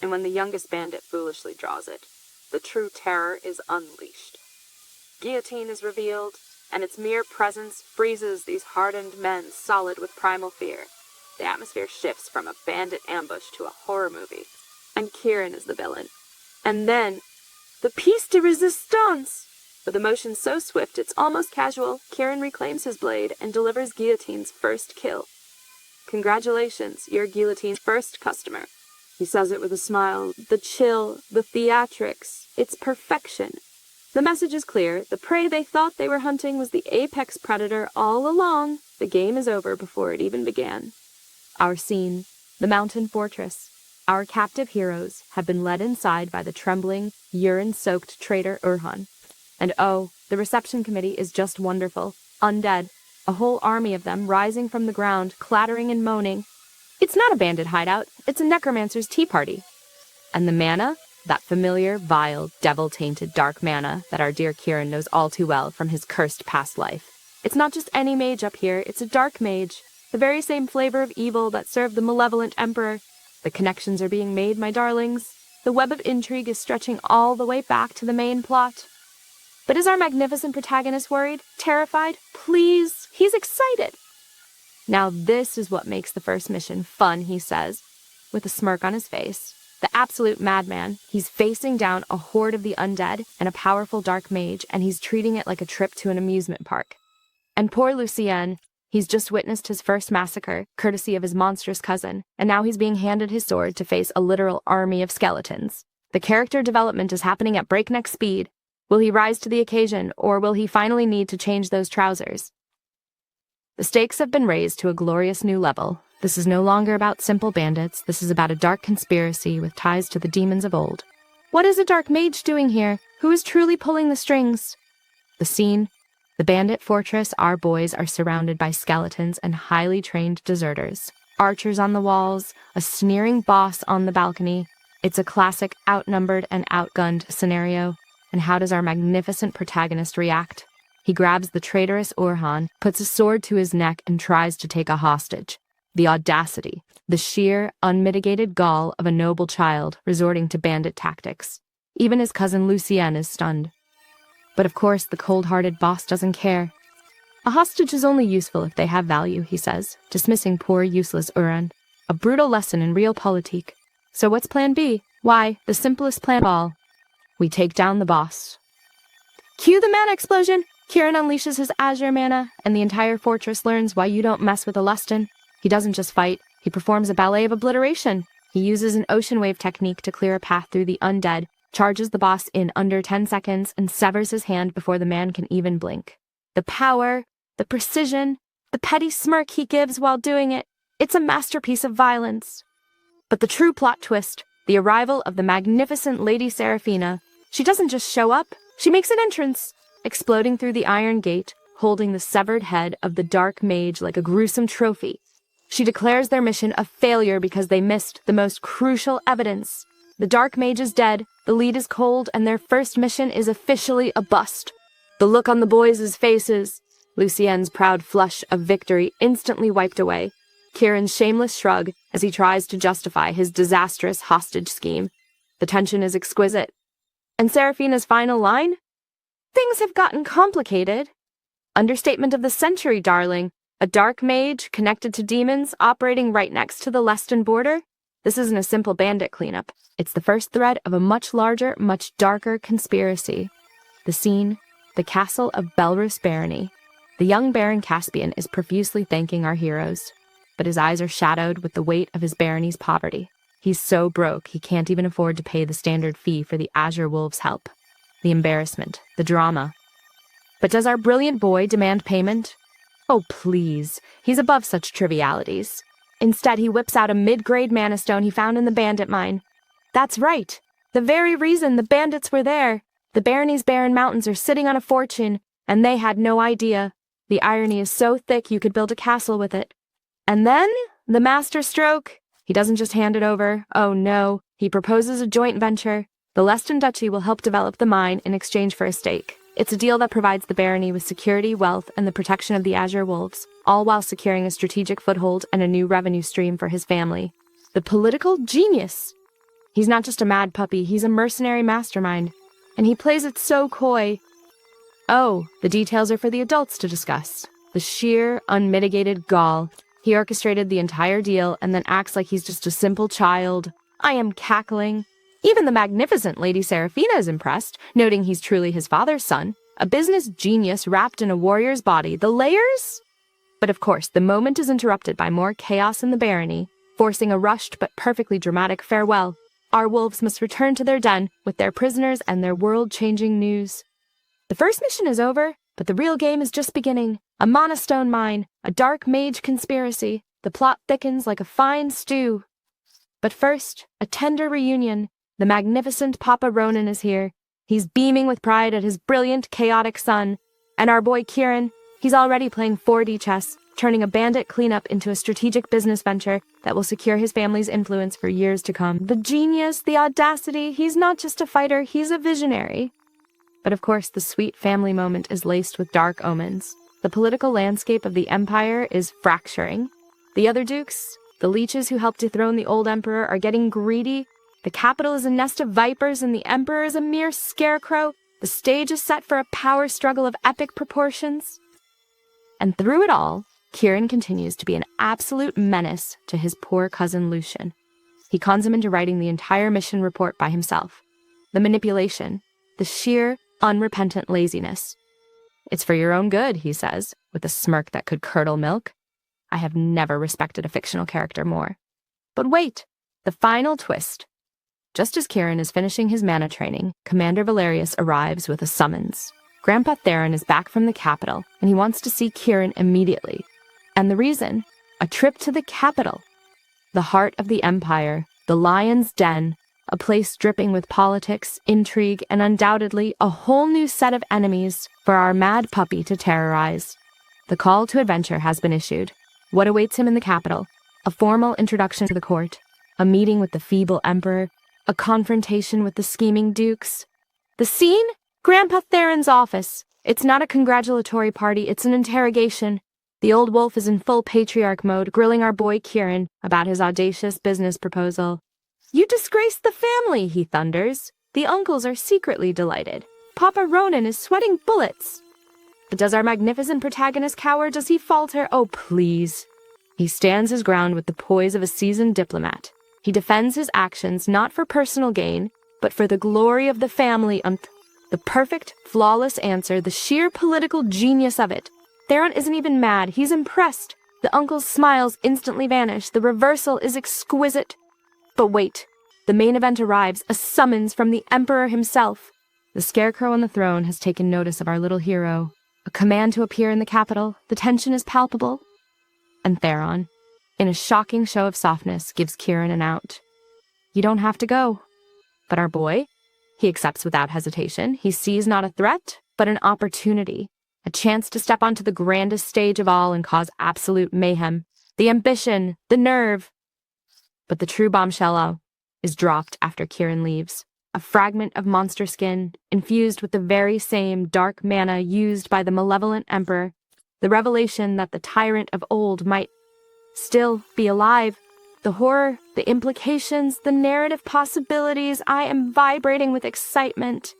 And when the youngest bandit foolishly draws it, the true terror is unleashed. Guillotine is revealed, and its mere presence freezes these hardened men solid with primal fear. The atmosphere shifts from a bandit ambush to a horror movie, and Kieran is the villain. And then, the piece de resistance! With emotion so swift it's almost casual, Kieran reclaims his blade and delivers Guillotine's first kill. Congratulations, you're Guillotine's first customer. He says it with a smile. The chill, the theatrics, it's perfection. The message is clear. The prey they thought they were hunting was the apex predator all along. The game is over before it even began. Our scene, the mountain fortress. Our captive heroes have been led inside by the trembling, urine-soaked traitor Urhan. And oh, The reception committee is just wonderful. Undead. A whole army of them rising from the ground, clattering and moaning. It's not a bandit hideout, it's a necromancer's tea party. And the mana? That familiar, vile, devil-tainted dark mana that our dear Kieran knows all too well from his cursed past life. It's not just any mage up here, it's a dark mage. The very same flavor of evil that served the malevolent emperor. The connections are being made, my darlings. The web of intrigue is stretching all the way back to the main plot. But is our magnificent protagonist worried? Terrified? Please? He's excited! Now this is what makes the first mission fun, he says, with a smirk on his face. The absolute madman. He's facing down a horde of the undead and a powerful dark mage, and he's treating it like a trip to an amusement park. And poor Lucien, he's just witnessed his first massacre, courtesy of his monstrous cousin, and now he's being handed his sword to face a literal army of skeletons. The character development is happening at breakneck speed. Will he rise to the occasion, or will he finally need to change those trousers? The stakes have been raised to a glorious new level. This is no longer about simple bandits. This is about a dark conspiracy with ties to the demons of old. What is a dark mage doing here? Who is truly pulling the strings? The scene. The bandit fortress, our boys are surrounded by skeletons and highly trained deserters. Archers on the walls, a sneering boss on the balcony. It's a classic outnumbered and outgunned scenario. And how does our magnificent protagonist react? He grabs the traitorous Orhan, puts a sword to his neck, and tries to take a hostage. The audacity, the sheer, unmitigated gall of a noble child resorting to bandit tactics. Even his cousin Lucien is stunned. But of course, the cold-hearted boss doesn't care. A hostage is only useful if they have value, he says, dismissing poor, useless Uran. A brutal lesson in realpolitik. So what's plan B? Why, the simplest plan of all. We take down the boss. Cue the mana explosion! Kieran unleashes his azure mana, and the entire fortress learns why you don't mess with a Lustin. He doesn't just fight, he performs a ballet of obliteration. He uses an ocean wave technique to clear a path through the undead, charges the boss in under 10 seconds, and severs his hand before the man can even blink. The power, the precision, the petty smirk he gives while doing it, it's a masterpiece of violence. But the true plot twist, the arrival of the magnificent Lady Seraphina. She doesn't just show up, she makes an entrance, exploding through the iron gate, holding the severed head of the dark mage like a gruesome trophy. She declares their mission a failure because they missed the most crucial evidence. The dark mage is dead, the lead is cold, and their first mission is officially a bust. The look on the boys' faces, Lucien's proud flush of victory instantly wiped away. Kieran's shameless shrug as he tries to justify his disastrous hostage scheme. The tension is exquisite. And Seraphina's final line? Things have gotten complicated. Understatement of the century, darling. A dark mage connected to demons operating right next to the Leston border? This isn't a simple bandit cleanup. It's the first thread of a much larger, much darker conspiracy. The scene, the castle of Belrus Barony. The young Baron Caspian is profusely thanking our heroes, but his eyes are shadowed with the weight of his barony's poverty. He's so broke he can't even afford to pay the standard fee for the Azure Wolves' help. The embarrassment, the drama. But does our brilliant boy demand payment? Oh, please. He's above such trivialities. Instead, he whips out a mid-grade mana stone he found in the bandit mine. That's right. The very reason the bandits were there. The barony's barren mountains are sitting on a fortune, and they had no idea. The irony is so thick you could build a castle with it. And then, the master stroke. He doesn't just hand it over. Oh no. He proposes a joint venture. The Leston Duchy will help develop the mine in exchange for a stake. It's a deal that provides the barony with security, wealth, and the protection of the Azure Wolves, all while securing a strategic foothold and a new revenue stream for his family. The political genius! He's not just a mad puppy, he's a mercenary mastermind. And he plays it so coy. Oh, the details are for the adults to discuss. The sheer, unmitigated gall. He orchestrated the entire deal and then acts like he's just a simple child. I am cackling. Even the magnificent Lady Seraphina is impressed, noting he's truly his father's son. A business genius wrapped in a warrior's body. The layers? But of course, the moment is interrupted by more chaos in the barony, forcing a rushed but perfectly dramatic farewell. Our wolves must return to their den with their prisoners and their world-changing news. The first mission is over, but the real game is just beginning. A monostone mine, a dark mage conspiracy. The plot thickens like a fine stew. But first, a tender reunion. The magnificent Papa Ronan is here. He's beaming with pride at his brilliant, chaotic son. And our boy Kieran, he's already playing 4D chess, turning a bandit cleanup into a strategic business venture that will secure his family's influence for years to come. The genius, the audacity, he's not just a fighter, he's a visionary. But of course, the sweet family moment is laced with dark omens. The political landscape of the empire is fracturing. The other dukes, the leeches who helped dethrone the old emperor, are getting greedy. The capital is a nest of vipers and the emperor is a mere scarecrow. The stage is set for a power struggle of epic proportions. And through it all, Kieran continues to be an absolute menace to his poor cousin Lucian. He cons him into writing the entire mission report by himself. The manipulation, the sheer, unrepentant laziness. It's for your own good, he says, with a smirk that could curdle milk. I have never respected a fictional character more. But wait, the final twist. Just as Kieran is finishing his mana training, Commander Valerius arrives with a summons. Grandpa Theron is back from the capital, and he wants to see Kieran immediately. And the reason? A trip to the capital. The heart of the empire, the lion's den, a place dripping with politics, intrigue, and undoubtedly a whole new set of enemies for our mad puppy to terrorize. The call to adventure has been issued. What awaits him in the capital? A formal introduction to the court, a meeting with the feeble emperor, a confrontation with the scheming dukes. The scene? Grandpa Theron's office. It's not a congratulatory party, it's an interrogation. The old wolf is in full patriarch mode, grilling our boy Kieran about his audacious business proposal. You disgraced the family, he thunders. The uncles are secretly delighted. Papa Ronan is sweating bullets. But does our magnificent protagonist cower? Does he falter? Oh, please. He stands his ground with the poise of a seasoned diplomat. He defends his actions not for personal gain, but for the glory of the family. The perfect, flawless answer, the sheer political genius of it. Theron isn't even mad, he's impressed. The uncle's smiles instantly vanish. The reversal is exquisite. But wait, the main event arrives, a summons from the Emperor himself. The scarecrow on the throne has taken notice of our little hero. A command to appear in the capital, the tension is palpable. And Theron, in a shocking show of softness, gives Kieran an out. You don't have to go. But our boy? He accepts without hesitation. He sees not a threat, but an opportunity. A chance to step onto the grandest stage of all and cause absolute mayhem. The ambition, the nerve. But the true bombshell is dropped after Kieran leaves. A fragment of monster skin, infused with the very same dark mana used by the malevolent emperor. The revelation that the tyrant of old might still be alive. The horror, the implications, the narrative possibilities. I am vibrating with excitement.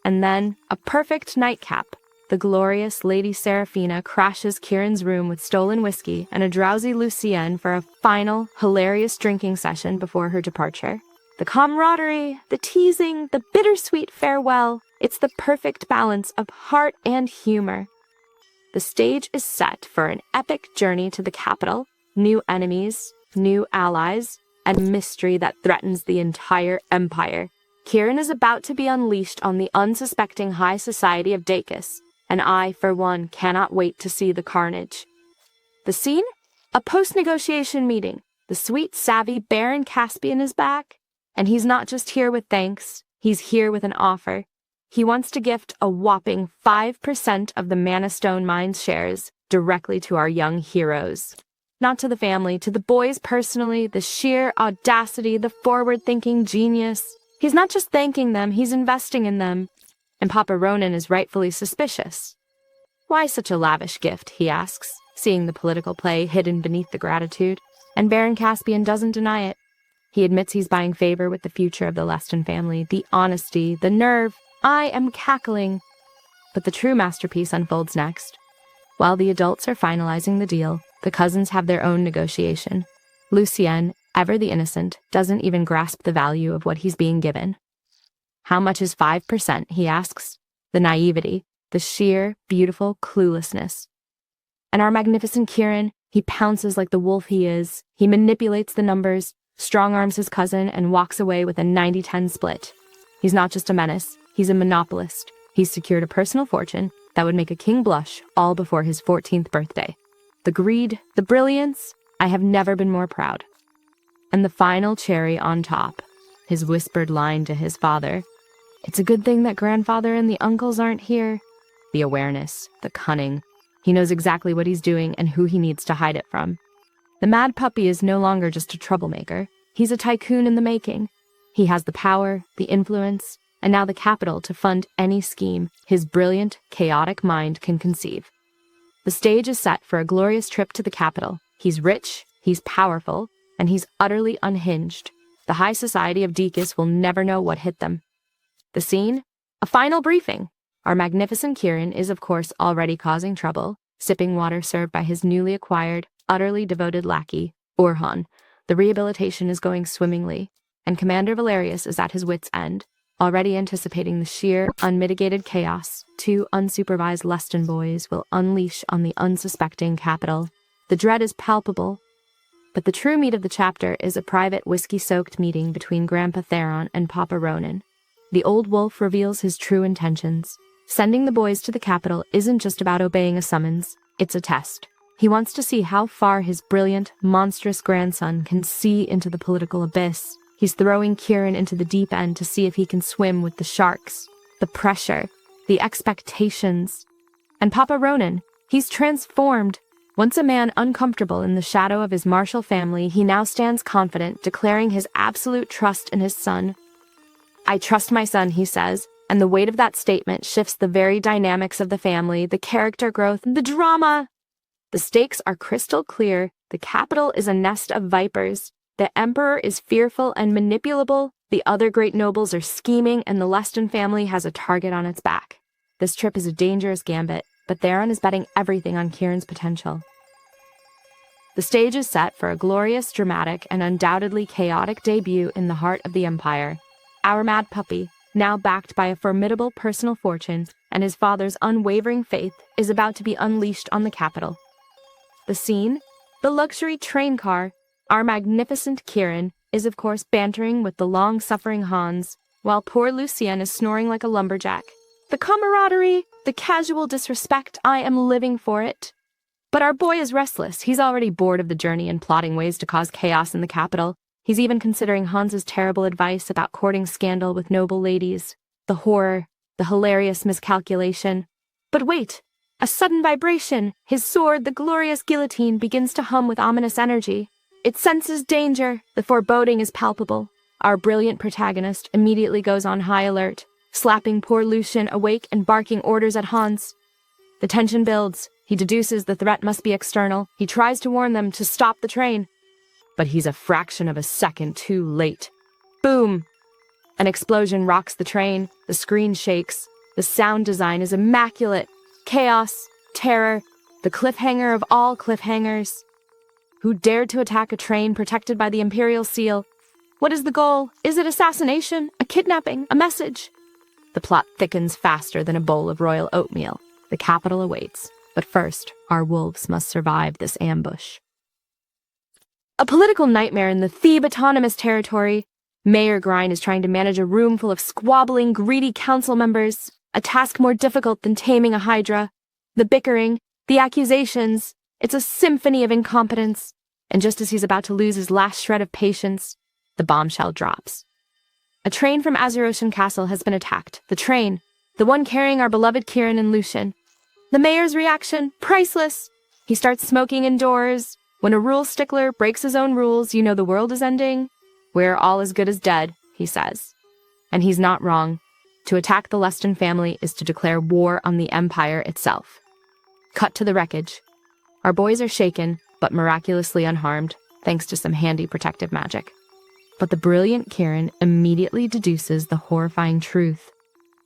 And then, a perfect nightcap. The glorious Lady Seraphina crashes Kieran's room with stolen whiskey and a drowsy Lucienne for a final, hilarious drinking session before her departure. The camaraderie, the teasing, the bittersweet farewell. It's the perfect balance of heart and humor. The stage is set for an epic journey to the capital, new enemies, new allies, and mystery that threatens the entire empire. Kieran is about to be unleashed on the unsuspecting high society of Dacus, and I, for one, cannot wait to see the carnage. The scene? A post-negotiation meeting. The sweet, savvy Baron Caspian is back, and he's not just here with thanks, he's here with an offer. He wants to gift a whopping 5% of the Mana Stone Mines shares directly to our young heroes. Not to the family, to the boys personally, the sheer audacity, the forward-thinking genius. He's not just thanking them, he's investing in them. And Papa Ronan is rightfully suspicious. Why such a lavish gift, he asks, seeing the political play hidden beneath the gratitude. And Baron Caspian doesn't deny it. He admits he's buying favor with the future of the Leston family, the honesty, the nerve. I am cackling. But the true masterpiece unfolds next. While the adults are finalizing the deal, the cousins have their own negotiation. Lucienne, ever the innocent, doesn't even grasp the value of what he's being given. How much is 5%, he asks. The naivety, the sheer, beautiful cluelessness. And our magnificent Kieran, he pounces like the wolf he is. He manipulates the numbers, strong-arms his cousin, and walks away with a 90-10 split. He's not just a menace, he's a monopolist. He's secured a personal fortune that would make a king blush all before his 14th birthday. The greed, the brilliance, I have never been more proud. And the final cherry on top, his whispered line to his father, It's a good thing that grandfather and the uncles aren't here. The awareness, the cunning. He knows exactly what he's doing and who he needs to hide it from. The mad puppy is no longer just a troublemaker. He's a tycoon in the making. He has the power, the influence, and now the capital to fund any scheme his brilliant, chaotic mind can conceive. The stage is set for a glorious trip to the capital. He's rich, he's powerful, and he's utterly unhinged. The high society of Deaconess will never know what hit them. The scene? A final briefing. Our magnificent Kieran is, of course, already causing trouble, sipping water served by his newly acquired, utterly devoted lackey, Orhan. The rehabilitation is going swimmingly, and Commander Valerius is at his wit's end, already anticipating the sheer, unmitigated chaos two unsupervised Leston boys will unleash on the unsuspecting capital. The dread is palpable, but the true meat of the chapter is a private whiskey-soaked meeting between Grandpa Theron and Papa Ronan. The old wolf reveals his true intentions. Sending the boys to the capital isn't just about obeying a summons, it's a test. He wants to see how far his brilliant, monstrous grandson can see into the political abyss. He's throwing Kieran into the deep end to see if he can swim with the sharks, the pressure, the expectations. And Papa Ronan, he's transformed. Once a man uncomfortable in the shadow of his martial family, he now stands confident, declaring his absolute trust in his son. I trust my son, he says, and the weight of that statement shifts the very dynamics of the family, the character growth, the drama. The stakes are crystal clear. The capital is a nest of vipers. The emperor is fearful and manipulable. The other great nobles are scheming, and the Leston family has a target on its back. This trip is a dangerous gambit, but Theron is betting everything on Kieran's potential. The stage is set for a glorious, dramatic, and undoubtedly chaotic debut in the heart of the Empire. Our mad puppy, now backed by a formidable personal fortune and his father's unwavering faith, is about to be unleashed on the capital. The scene? The luxury train car. Our magnificent Kieran is, of course, bantering with the long-suffering Hans, while poor Lucien is snoring like a lumberjack. The camaraderie, the casual disrespect, I am living for it. But our boy is restless. He's already bored of the journey and plotting ways to cause chaos in the capital. He's even considering Hans's terrible advice about courting scandal with noble ladies. The horror, the hilarious miscalculation. But wait! A sudden vibration. His sword, the glorious guillotine, begins to hum with ominous energy. It senses danger. The foreboding is palpable. Our brilliant protagonist immediately goes on high alert, slapping poor Lucien awake and barking orders at Hans. The tension builds. He deduces the threat must be external. He tries to warn them to stop the train. But he's a fraction of a second too late. Boom! An explosion rocks the train. The screen shakes. The sound design is immaculate. Chaos, terror, the cliffhanger of all cliffhangers. Who dared to attack a train protected by the Imperial Seal? What is the goal? Is it assassination? A kidnapping? A message? The plot thickens faster than a bowl of royal oatmeal. The capital awaits. But first, our wolves must survive this ambush. A political nightmare in the Thebe autonomous territory. Mayor Grine is trying to manage a room full of squabbling, greedy council members, a task more difficult than taming a hydra. The bickering, the accusations, it's a symphony of incompetence. And just as he's about to lose his last shred of patience, the bombshell drops. A train from Azerosian Castle has been attacked. The train, the one carrying our beloved Kieran and Lucien. The mayor's reaction, priceless. He starts smoking indoors. When a rule stickler breaks his own rules, you know the world is ending. We're all as good as dead, he says. And he's not wrong. To attack the Leston family is to declare war on the Empire itself. Cut to the wreckage. Our boys are shaken, but miraculously unharmed, thanks to some handy protective magic. But the brilliant Kieran immediately deduces the horrifying truth.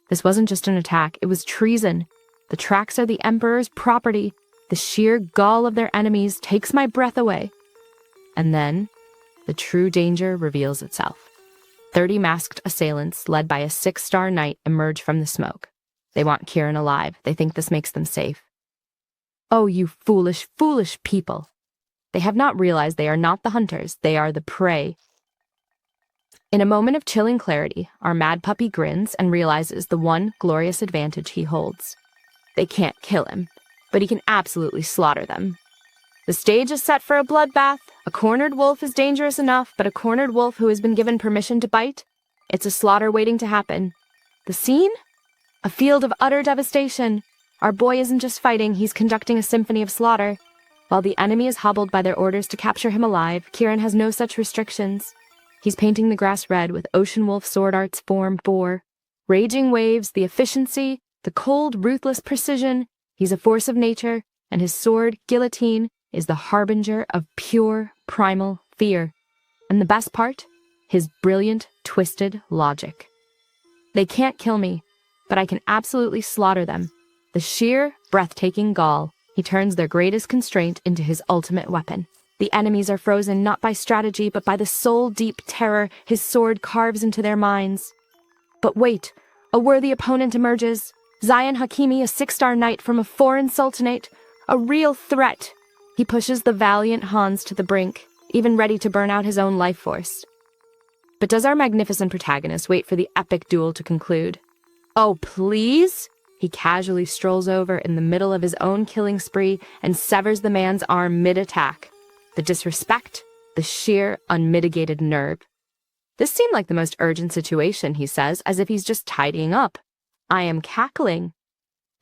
This wasn't just an attack, it was treason. The tracks are the Emperor's property. The sheer gall of their enemies takes my breath away. And then, the true danger reveals itself. 30 masked assailants, led by a 6-star knight, emerge from the smoke. They want Kieran alive. They think this makes them safe. Oh, you foolish, foolish people. They have not realized they are not the hunters. They are the prey. In a moment of chilling clarity, our mad puppy grins and realizes the one glorious advantage he holds. They can't kill him, but he can absolutely slaughter them. The stage is set for a bloodbath. A cornered wolf is dangerous enough, but a cornered wolf who has been given permission to bite? It's a slaughter waiting to happen. The scene? A field of utter devastation. Our boy isn't just fighting, he's conducting a symphony of slaughter. While the enemy is hobbled by their orders to capture him alive, Kieran has no such restrictions. He's painting the grass red with ocean wolf sword art's form boar. Raging waves, the efficiency, the cold, ruthless precision. He's a force of nature, and his sword, guillotine, is the harbinger of pure, primal fear. And the best part? His brilliant, twisted logic. They can't kill me, but I can absolutely slaughter them. The sheer, breathtaking gall. He turns their greatest constraint into his ultimate weapon. The enemies are frozen not by strategy, but by the soul-deep terror his sword carves into their minds. But wait, a worthy opponent emerges. Zion Hakimi, a 6-star knight from a foreign sultanate. A real threat. He pushes the valiant Hans to the brink, even ready to burn out his own life force. But does our magnificent protagonist wait for the epic duel to conclude? Oh, please? He casually strolls over in the middle of his own killing spree and severs the man's arm mid-attack. The disrespect, the sheer, unmitigated nerve. This seemed like the most urgent situation, he says, as if he's just tidying up. I am cackling.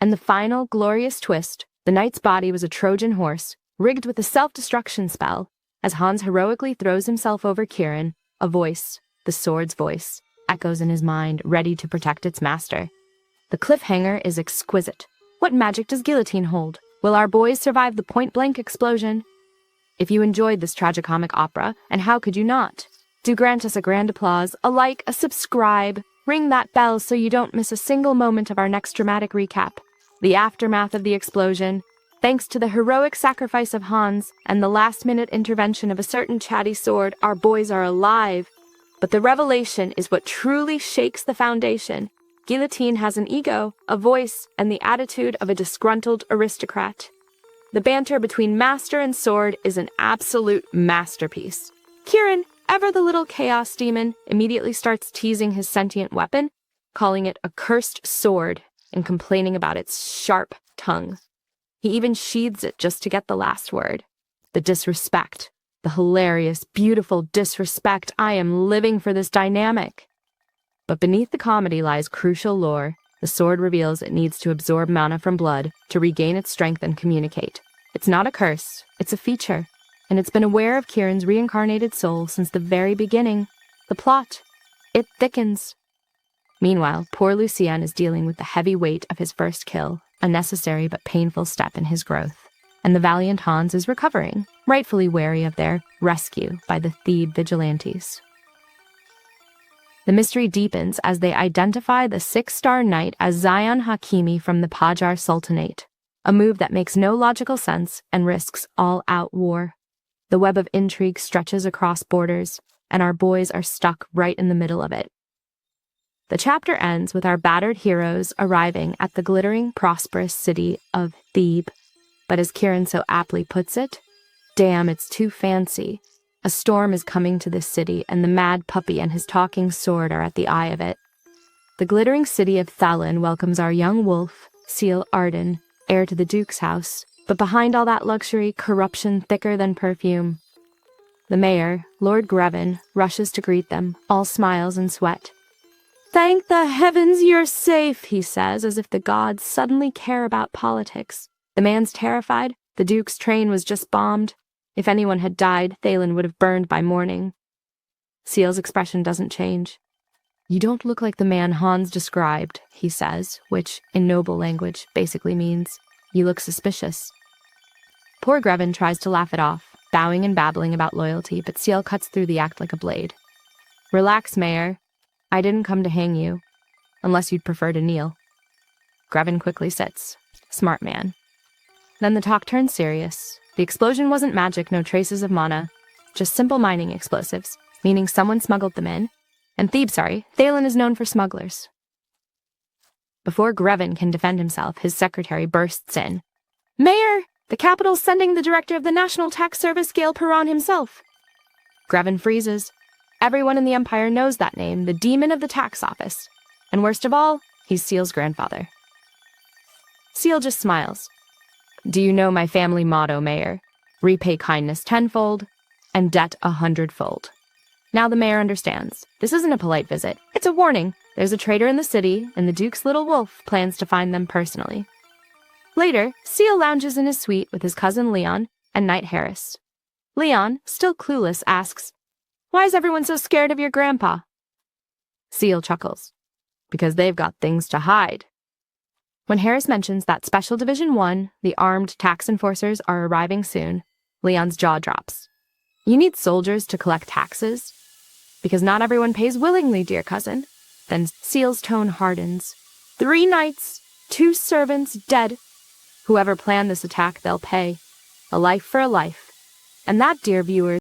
And the final, glorious twist, the knight's body was a Trojan horse, rigged with a self-destruction spell. As Hans heroically throws himself over Kieran, a voice, the sword's voice, echoes in his mind, ready to protect its master. The cliffhanger is exquisite. What magic does guillotine hold? Will our boys survive the point-blank explosion? If you enjoyed this tragicomic opera, and how could you not? Do grant us a grand applause, a like, a subscribe. Ring that bell so you don't miss a single moment of our next dramatic recap. The aftermath of the explosion, thanks to the heroic sacrifice of Hans and the last-minute intervention of a certain chatty sword, our boys are alive. But the revelation is what truly shakes the foundation. Guillotine has an ego, a voice, and the attitude of a disgruntled aristocrat. The banter between master and sword is an absolute masterpiece. Kieran, ever the little chaos demon, immediately starts teasing his sentient weapon, calling it a cursed sword and complaining about its sharp tongue. He even sheathes it just to get the last word. The disrespect. The hilarious, beautiful disrespect. I am living for this dynamic. But beneath the comedy lies crucial lore. The sword reveals it needs to absorb mana from blood to regain its strength and communicate. It's not a curse, it's a feature. And it's been aware of Kieran's reincarnated soul since the very beginning. The plot. It thickens. Meanwhile, poor Lucien is dealing with the heavy weight of his first kill, a necessary but painful step in his growth. And the valiant Hans is recovering, rightfully wary of their rescue by the Thebe vigilantes. The mystery deepens as they identify the 6-star knight as Zion Hakimi from the Qajar Sultanate, a move that makes no logical sense and risks all-out war. The web of intrigue stretches across borders, and our boys are stuck right in the middle of it. The chapter ends with our battered heroes arriving at the glittering, prosperous city of Thebe. But as Kieran so aptly puts it, damn, it's too fancy. A storm is coming to this city, and the mad puppy and his talking sword are at the eye of it. The glittering city of Thalin welcomes our young wolf, Seal Arden, heir to the Duke's house, but behind all that luxury, corruption thicker than perfume. The mayor, Lord Grevin, rushes to greet them, all smiles and sweat. Thank the heavens you're safe, he says, as if the gods suddenly care about politics. The man's terrified. The Duke's train was just bombed. If anyone had died, Thalen would have burned by morning. Seal's expression doesn't change. You don't look like the man Hans described, he says, which, in noble language, basically means, you look suspicious. Poor Grevin tries to laugh it off, bowing and babbling about loyalty, but Seal cuts through the act like a blade. Relax, Mayor. I didn't come to hang you, unless you'd prefer to kneel. Grevin quickly sits. Smart man. Then the talk turns serious. The explosion wasn't magic, no traces of mana, just simple mining explosives, meaning someone smuggled them in. And Thalen is known for smugglers. Before Grevin can defend himself, his secretary bursts in. Mayor, the capital's sending the director of the National Tax Service, Gail Perron himself. Grevin freezes. Everyone in the Empire knows that name, the demon of the tax office. And worst of all, he's Seal's grandfather. Seal just smiles. Do you know my family motto, Mayor? Repay kindness tenfold, and debt 100-fold. Now the mayor understands. This isn't a polite visit. It's a warning. There's a traitor in the city, and the Duke's little wolf plans to find them personally. Later, Seal lounges in his suite with his cousin Leon and Knight Harris. Leon, still clueless, asks, "Why is everyone so scared of your grandpa?" Seal chuckles. "Because they've got things to hide." When Harris mentions that Special Division 1, the armed tax enforcers, are arriving soon, Leon's jaw drops. "You need soldiers to collect taxes?" "Because not everyone pays willingly, dear cousin." Then Seal's tone hardens. 3 knights, 2 servants, dead. Whoever planned this attack, they'll pay. A life for a life. And that, dear viewers,